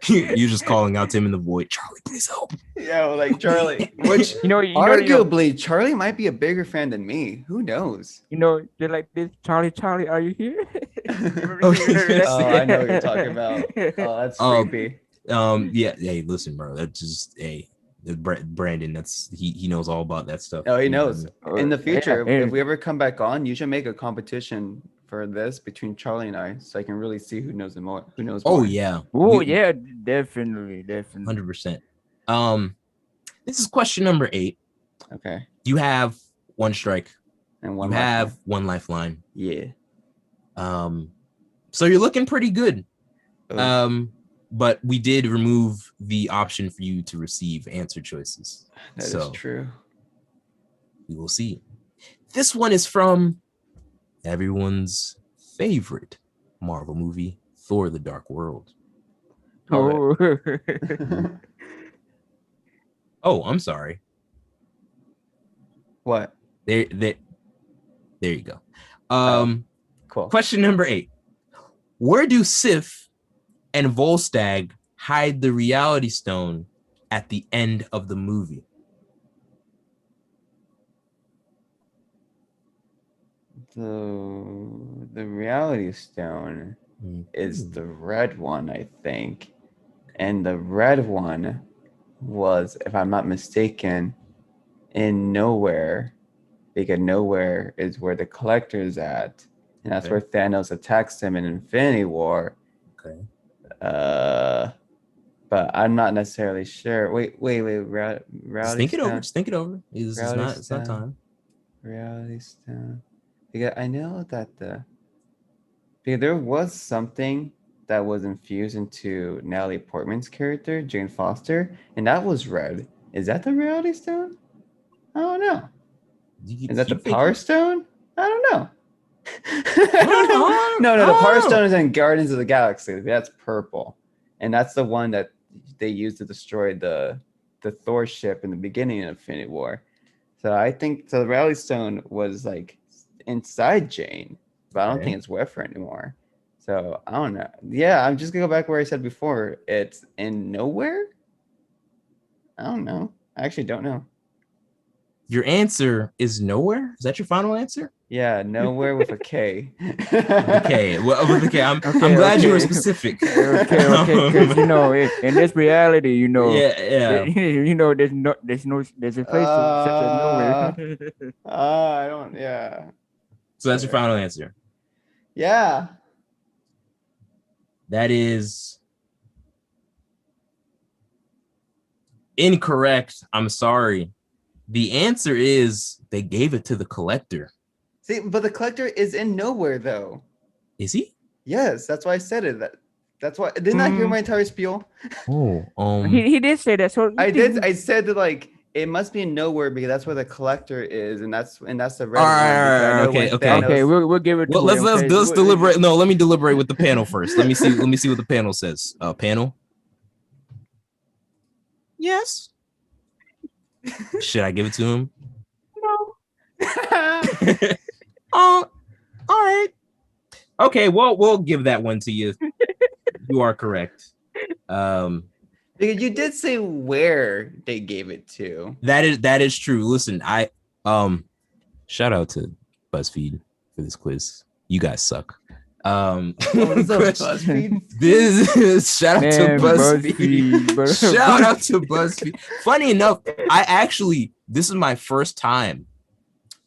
Speaker 1: you're just calling out to him in the void. Charlie, please help.
Speaker 3: Yeah, like Charlie. Which arguably, Charlie might be a bigger fan than me. Who knows?
Speaker 2: They're like this. Charlie, are you here?
Speaker 3: I know what you're talking about. Oh, that's creepy.
Speaker 1: Yeah. Hey, listen, bro. That's just Brandon. That's he knows all about that stuff.
Speaker 3: Oh, he knows. In the future, if we ever come back on, you should make a competition for this between Charlie and I, so I can really see who knows more.
Speaker 1: Oh yeah.
Speaker 2: Oh yeah, definitely.
Speaker 1: 100%. This is question number 8.
Speaker 3: Okay.
Speaker 1: You have 1 strike.
Speaker 3: And you
Speaker 1: have 1 lifeline.
Speaker 3: Yeah.
Speaker 1: So you're looking pretty good. But we did remove the option for you to receive answer choices.
Speaker 3: That is true.
Speaker 1: We will see. This one is from everyone's favorite Marvel movie, Thor: The Dark World.
Speaker 2: Oh,
Speaker 1: oh, I'm sorry.
Speaker 3: What?
Speaker 1: There you go.
Speaker 3: Cool.
Speaker 1: Question number 8. Where do Sif and Volstagg hide the Reality Stone at the end of the movie?
Speaker 3: The Reality Stone is the red one, I think. And the red one was, if I'm not mistaken, in Nowhere. Because Nowhere is where the Collector's at. And that's where Thanos attacks him in Infinity War.
Speaker 1: Okay.
Speaker 3: But I'm not necessarily sure. Wait.
Speaker 1: Just think it over. It's not time.
Speaker 3: Reality Stone. Because I know that because there was something that was infused into Natalie Portman's character, Jane Foster, and that was red. Is that the Reality Stone? I don't know.
Speaker 1: You
Speaker 3: Is that the
Speaker 1: keep thinking-
Speaker 3: Power Stone? I don't know. I don't know. No, the Power Stone is in Guardians of the Galaxy. That's purple, and that's the one that they used to destroy the Thor ship in the beginning of Infinity War. So I think the Reality Stone was like inside Jane, but I don't
Speaker 1: Okay.
Speaker 3: think it's with her anymore. So I don't know. Yeah, I'm just gonna go back where I said before. It's in nowhere. I don't know. I actually don't know.
Speaker 1: Your answer is nowhere. Is that your final answer?
Speaker 3: Yeah, nowhere with a K.
Speaker 1: Okay. Well, with the K, I'm
Speaker 2: Okay,
Speaker 1: glad you were
Speaker 2: okay.
Speaker 1: specific.
Speaker 2: Okay, because you know, in this reality, you know,
Speaker 1: Yeah.
Speaker 2: you know, there's a place such as nowhere.
Speaker 3: I don't. Yeah.
Speaker 1: So that's your final answer.
Speaker 3: Yeah.
Speaker 1: That is incorrect. I'm sorry. The answer is they gave it to the collector.
Speaker 3: See, but the collector is in nowhere though.
Speaker 1: Is he?
Speaker 3: Yes, that's why I said it. That's why. Didn't I hear my entire spiel?
Speaker 1: Oh,
Speaker 2: He did say that. So
Speaker 3: I did. I said that like it must be in nowhere because that's where the collector is, and that's the red one. because I know
Speaker 1: okay,
Speaker 3: when
Speaker 1: okay.
Speaker 3: Thanos-
Speaker 2: Okay, we'll give it.
Speaker 1: Well,
Speaker 2: to
Speaker 1: let's
Speaker 2: him,
Speaker 1: let's deliberate. No, let me deliberate with the panel first. Let me see what the panel says. Panel. Yes. Should I give it to him?
Speaker 2: No.
Speaker 1: Oh, all right. Okay, well, we'll give that one to you. You are correct.
Speaker 3: Because you did say where they gave it to.
Speaker 1: That is true. Listen, I shout out to BuzzFeed for this quiz. You guys suck.
Speaker 3: BuzzFeed?
Speaker 1: This is shout out to
Speaker 2: Man,
Speaker 1: BuzzFeed.
Speaker 2: bro.
Speaker 1: Shout out to BuzzFeed. Funny enough, this is my first time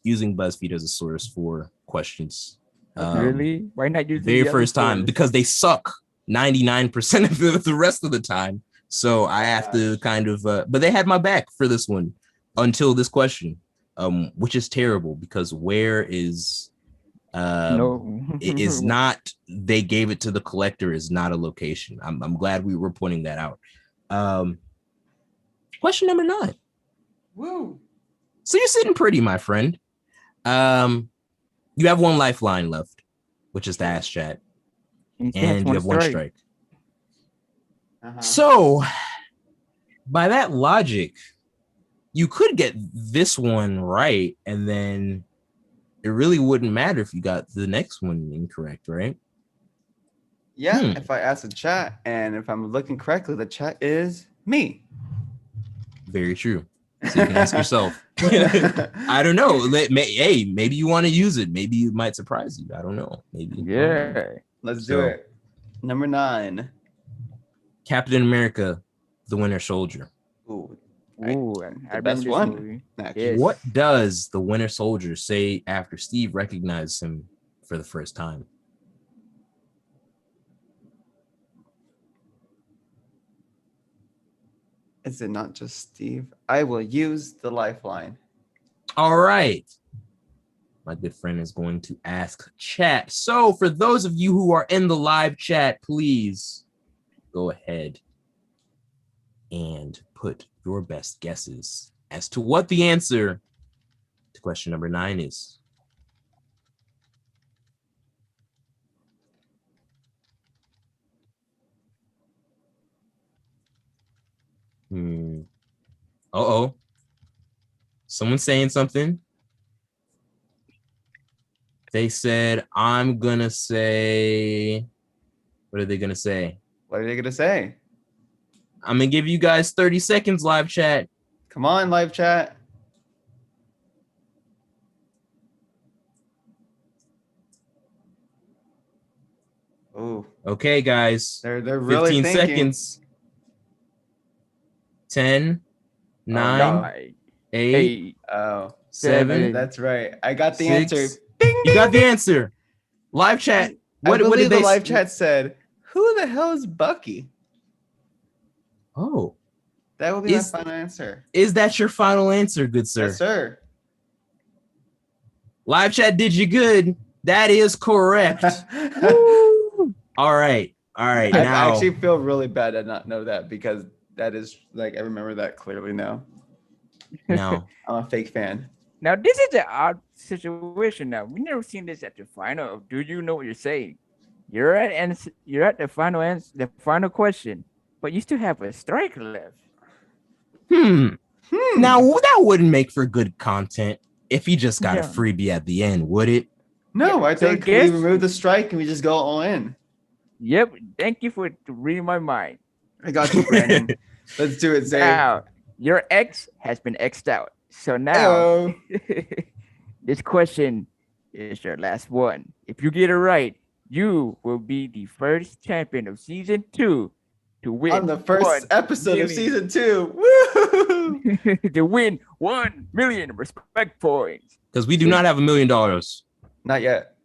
Speaker 1: using BuzzFeed as a source for questions.
Speaker 2: Really? Why not use
Speaker 1: Very
Speaker 2: the other
Speaker 1: first time
Speaker 2: source?
Speaker 1: because they suck 99% of the rest of the time. So I have to kind of but they had my back for this one until this question, which is terrible because where is
Speaker 2: No.
Speaker 1: it is not, they gave it to the collector is not a location. I'm glad we were pointing that out. Question number 9.
Speaker 3: Woo.
Speaker 1: So you're sitting pretty, my friend. You have one lifeline left, which is the Ask Chat, and you have one strike. So by that logic, you could get this one right, and then it really wouldn't matter if you got the next one incorrect, right?
Speaker 3: Yeah, if I ask the chat, and if I'm looking correctly, the chat is me.
Speaker 1: Very true. So you can ask yourself. I don't know. Hey, maybe you want to use it. Maybe it might surprise you. I don't know. Maybe.
Speaker 2: Yeah.
Speaker 3: Let's do it. Number 9.
Speaker 1: Captain America, the Winter Soldier.
Speaker 3: Ooh,
Speaker 2: Ooh, I
Speaker 3: the best
Speaker 2: remember this
Speaker 3: one.
Speaker 2: movie.
Speaker 3: actually.
Speaker 2: Yes.
Speaker 1: What does the Winter Soldier say after Steve recognizes him for the first time?
Speaker 3: Is it not just Steve? I will use the lifeline.
Speaker 1: All right. My good friend is going to ask chat. So for those of you who are in the live chat, please go ahead and put your best guesses as to what the answer to question number 9 is. Uh-oh. Someone's saying something. They said, I'm gonna say, what are they gonna say?
Speaker 3: What are they gonna say?
Speaker 1: I'm gonna give you guys 30 seconds, live chat.
Speaker 3: Come on, live chat. Oh,
Speaker 1: Okay, guys.
Speaker 3: they're really
Speaker 1: 15
Speaker 3: thinking.
Speaker 1: seconds. 10, 9,
Speaker 2: Nine,
Speaker 1: 8,
Speaker 2: 8,
Speaker 3: Oh,
Speaker 1: 7.
Speaker 3: that's right. I got the
Speaker 1: 6.
Speaker 3: answer.
Speaker 1: You got the answer. Live chat.
Speaker 3: What
Speaker 1: What did
Speaker 3: the
Speaker 1: they
Speaker 3: live chat said? Who the hell is Bucky?
Speaker 1: Oh,
Speaker 3: That will be
Speaker 1: Is-
Speaker 3: my final answer.
Speaker 1: is that your final answer, good sir?
Speaker 3: Yes, sir.
Speaker 1: Live chat did you good. That is correct.
Speaker 2: Woo!
Speaker 1: All right.
Speaker 3: I
Speaker 1: Now,
Speaker 3: actually feel really bad to not know that because That is like I remember that clearly now.
Speaker 1: Now,
Speaker 3: I'm a fake fan.
Speaker 2: Now this is an odd situation. Now we never seen this at the final. Of Do you know what you're saying? You're at the final answer, the final question, but you still have a strike left.
Speaker 1: Now that wouldn't make for good content if he just got a
Speaker 2: Yeah.
Speaker 1: freebie at the end, would it?
Speaker 3: No,
Speaker 2: Yeah,
Speaker 3: I
Speaker 2: so
Speaker 3: think
Speaker 2: guess-
Speaker 3: we remove the strike and we just go all in.
Speaker 2: Yep. Thank you for reading my mind.
Speaker 3: I got you, Brandon. Let's do it, Zay.
Speaker 2: Now your X has been X'd out. So now
Speaker 3: Heyo.
Speaker 2: this question is your last one. If you get it right, you will be the first champion of season 2 to win
Speaker 3: On the first
Speaker 2: 1
Speaker 3: episode of
Speaker 2: million-
Speaker 3: season 2. Woo!
Speaker 2: to win 1 million respect points.
Speaker 1: Because we do not have $1 million.
Speaker 3: Not yet.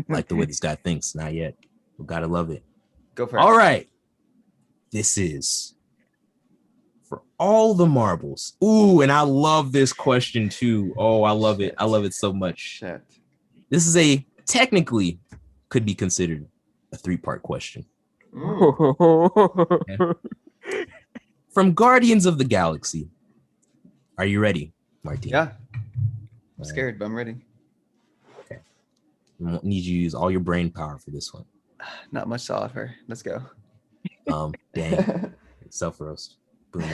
Speaker 1: Like the way this guy thinks, not yet. We gotta love it.
Speaker 3: Go for it.
Speaker 1: All right. This is for all the marbles. Ooh, and I love this question too. Oh, I love it. I love it so much.
Speaker 3: Shit.
Speaker 1: This is a technically could be considered a 3-part question.
Speaker 3: Mm.
Speaker 1: From Guardians of the Galaxy. Are you ready, Martin?
Speaker 3: Yeah. I'm scared, but I'm ready.
Speaker 1: I need you to use all your brain power for this one.
Speaker 3: Not much to offer. Let's go.
Speaker 1: Dang. Self roast. Boom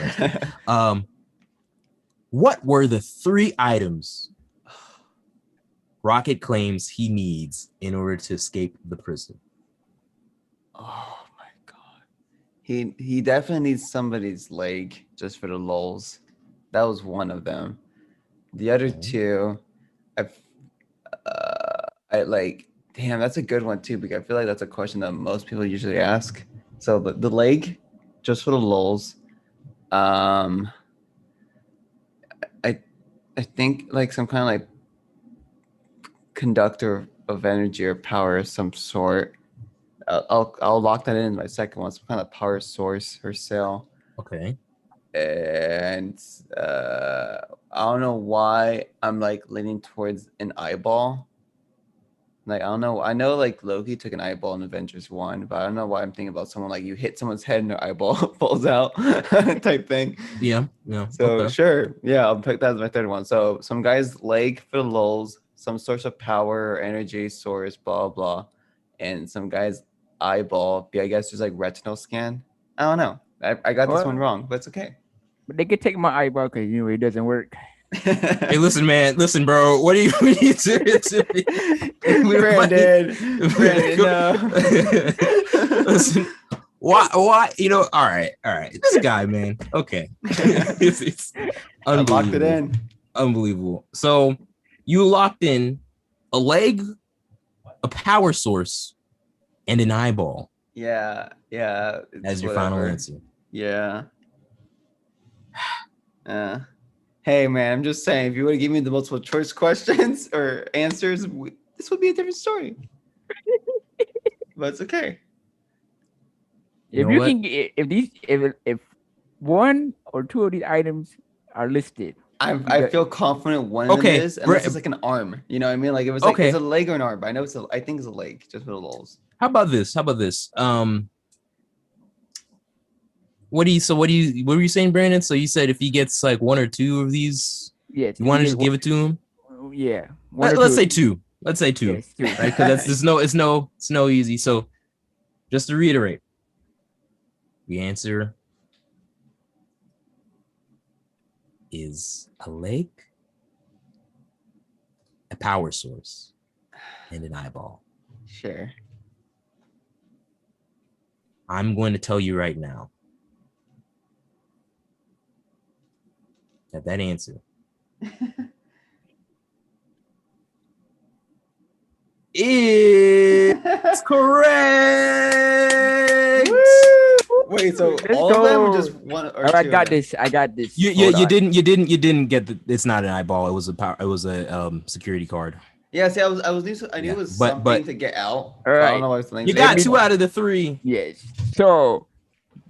Speaker 1: roast. What were the 3 items Rocket claims he needs in order to escape the prison?
Speaker 3: Oh my god. He definitely needs somebody's leg just for the lulz. That was one of them. The other
Speaker 1: Okay.
Speaker 3: 2, I like. Damn, that's a good one too because I feel like that's a question that most people usually ask. So the leg, just for the lulz. I think like some kind of like conductor of energy or power of some sort. I'll lock that in my second one. Some kind of power source or cell.
Speaker 1: Okay.
Speaker 3: And I don't know why I'm like leaning towards an eyeball. Like I don't know. I know like Loki took an eyeball in Avengers 1, but I don't know why I'm thinking about someone like you hit someone's head and their eyeball falls out type thing.
Speaker 1: Yeah.
Speaker 3: So
Speaker 1: okay.
Speaker 3: sure, yeah, I'll pick that as my third one. So some guy's leg for the lulz, some source of power or energy source, blah blah, and some guy's eyeball. I guess just like retinal scan. I don't know. I got this one
Speaker 2: Well-
Speaker 3: wrong, but it's okay.
Speaker 2: But they could take my eyeball because it doesn't work.
Speaker 1: Hey, listen, man. Listen, bro. What do you need to
Speaker 3: Brandon, no.
Speaker 1: Listen. Why? You know, all right. This guy, man. Okay. it's
Speaker 3: I locked it
Speaker 1: unbelievable.
Speaker 3: in.
Speaker 1: Unbelievable. So you locked in a leg, a power source, and an eyeball
Speaker 3: Yeah.
Speaker 1: as
Speaker 3: it's
Speaker 1: your final
Speaker 3: whatever.
Speaker 1: answer.
Speaker 3: Yeah. Hey man, I'm just saying, if you would have given me the multiple choice questions or answers, this would be a different story. But it's okay.
Speaker 1: You
Speaker 2: If
Speaker 1: know
Speaker 2: you
Speaker 1: what?
Speaker 2: can get if 1 or 2 of these items are listed,
Speaker 3: I feel confident one of
Speaker 1: Okay,
Speaker 3: them is, unless it's like an arm. You know what I mean? Like if it's like
Speaker 1: Okay.
Speaker 3: it's a leg or an arm. But I know I think it's a leg, just for the lulz.
Speaker 1: How about this? What were you saying, Brandon? So you said if he gets like 1 or 2 of these,
Speaker 2: yes,
Speaker 1: you want to just give it to him?
Speaker 2: Yeah,
Speaker 1: Let's say 2. Let's say 2.
Speaker 2: Yes, 2.
Speaker 1: Right? Because it's no easy. So just to reiterate, the answer is a leg, a power source, and an eyeball.
Speaker 3: Sure.
Speaker 1: I'm going to tell you right now that answer is correct.
Speaker 3: Wait, so
Speaker 2: Let's
Speaker 3: all of them or
Speaker 2: go.
Speaker 3: just one or
Speaker 2: All right,
Speaker 3: two?
Speaker 2: I got this. I got this.
Speaker 1: You
Speaker 3: Hold on.
Speaker 1: didn't get the. It's not an eyeball. It was a security card.
Speaker 3: Yeah, see, I knew
Speaker 1: Yeah,
Speaker 3: it was
Speaker 1: but-
Speaker 3: something to get out.
Speaker 2: All
Speaker 3: So I
Speaker 2: right.
Speaker 3: don't know why it's
Speaker 1: You got 2 out of the 3.
Speaker 2: Yes. So,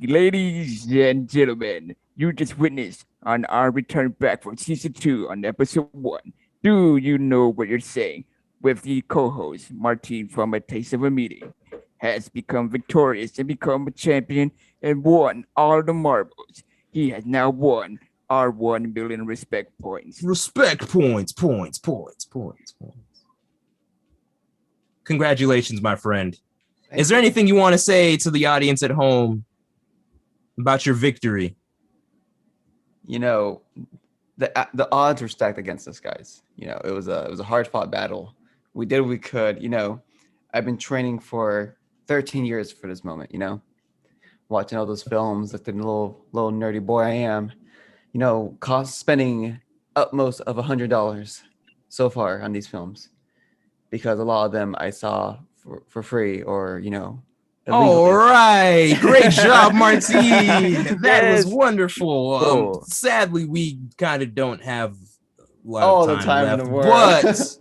Speaker 2: ladies and gentlemen, you just witnessed on our return back from season 2 on episode 1. Do you know what you're saying? With the co-host Martin from A Taste of a Meeting. has become victorious and become a champion and won all the marbles. He has now won our 1 billion respect points.
Speaker 1: Respect points. Congratulations, my friend.
Speaker 3: Thank
Speaker 1: Is there
Speaker 3: you.
Speaker 1: anything you want to say to the audience at home about your victory?
Speaker 3: You know, the odds were stacked against us, guys. You know, it was a hard fought battle. We did what we could. You know, I've been training for 13 years for this moment. You know, watching all those films, like the little nerdy boy I am. You know, spending utmost of $100 so far on these films, because a lot of them I saw for free or
Speaker 1: All
Speaker 3: illegally.
Speaker 1: right. Great job, Martine. That
Speaker 2: Yes.
Speaker 1: was wonderful.
Speaker 2: Cool.
Speaker 1: Sadly, we kind of don't have a lot
Speaker 3: All
Speaker 1: of
Speaker 3: the
Speaker 1: time
Speaker 3: time in
Speaker 1: left,
Speaker 3: the world.
Speaker 1: but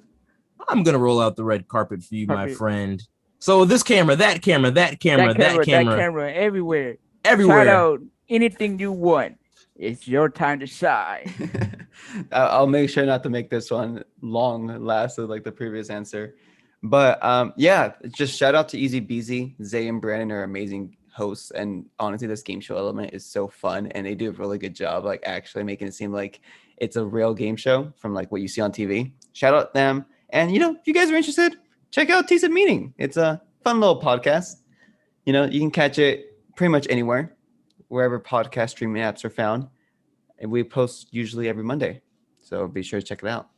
Speaker 1: I'm going to roll out the red carpet for you, my
Speaker 2: Carpet.
Speaker 1: friend. So this camera, that camera, that camera,
Speaker 2: That camera everywhere.
Speaker 1: everywhere.
Speaker 2: Shout out anything you want. It's your time to shine.
Speaker 3: I'll make sure not to make this one long lasted like the previous answer. But yeah, just shout out to Easy Beasy. Zay and Brandon are amazing hosts. And honestly, this game show element is so fun. And they do a really good job, like actually making it seem like it's a real game show from like what you see on TV. Shout out them. And if you guys are interested, check out Taste of Meaning. It's a fun little podcast. You can catch it pretty much anywhere, wherever podcast streaming apps are found. And we post usually every Monday. So be sure to check it out.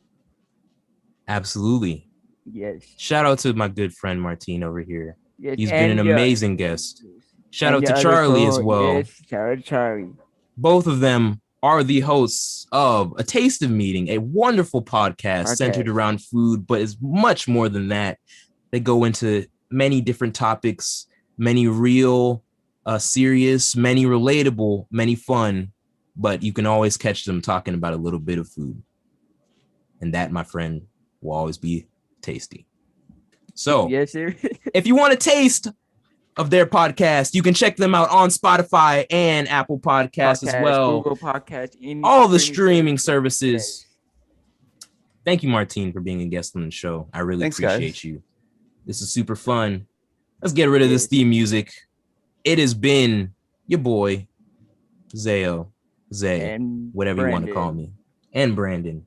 Speaker 1: Absolutely.
Speaker 2: Yes.
Speaker 1: Shout out to my good friend Martine over here.
Speaker 2: Yes.
Speaker 1: He's been an
Speaker 2: and,
Speaker 1: amazing guest. Shout
Speaker 2: and
Speaker 1: out
Speaker 2: the
Speaker 1: to
Speaker 2: other
Speaker 1: Charlie as
Speaker 2: co-host,
Speaker 1: well.
Speaker 2: Yes, shout out to Charlie.
Speaker 1: Both of them are the hosts of A Taste of Meeting, a wonderful podcast centered around food, but is much more than that. They go into many different topics, many real, serious, many relatable, many fun, but you can always catch them talking about a little bit of food. And that, my friend, will always be tasty. So
Speaker 2: Yes, sir.
Speaker 1: if you want a taste of their podcast, you can check them out on Spotify and Apple Podcasts as well.
Speaker 2: Google Podcast, any
Speaker 1: All the streaming services.
Speaker 2: Yes.
Speaker 1: Thank you, Martine, for being a guest on the show. I really
Speaker 3: Thanks,
Speaker 1: appreciate
Speaker 3: guys.
Speaker 1: you. This is super fun. Let's get rid of this theme music. It has been your boy, Zay,
Speaker 2: And
Speaker 1: whatever you want to call me, and Brandon.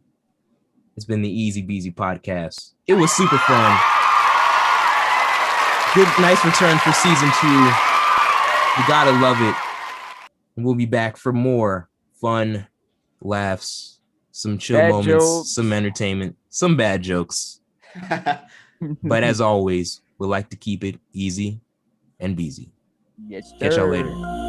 Speaker 1: It's been the Easy Beasy podcast. It was super fun. Good, nice return for season 2. You gotta love it. And we'll be back for more fun, laughs, some chill
Speaker 2: Bad
Speaker 1: moments,
Speaker 2: jokes.
Speaker 1: some entertainment, some bad jokes. But as always, we like to keep it easy and beasy.
Speaker 2: Yes,
Speaker 1: Catch y'all
Speaker 2: sir.
Speaker 1: later.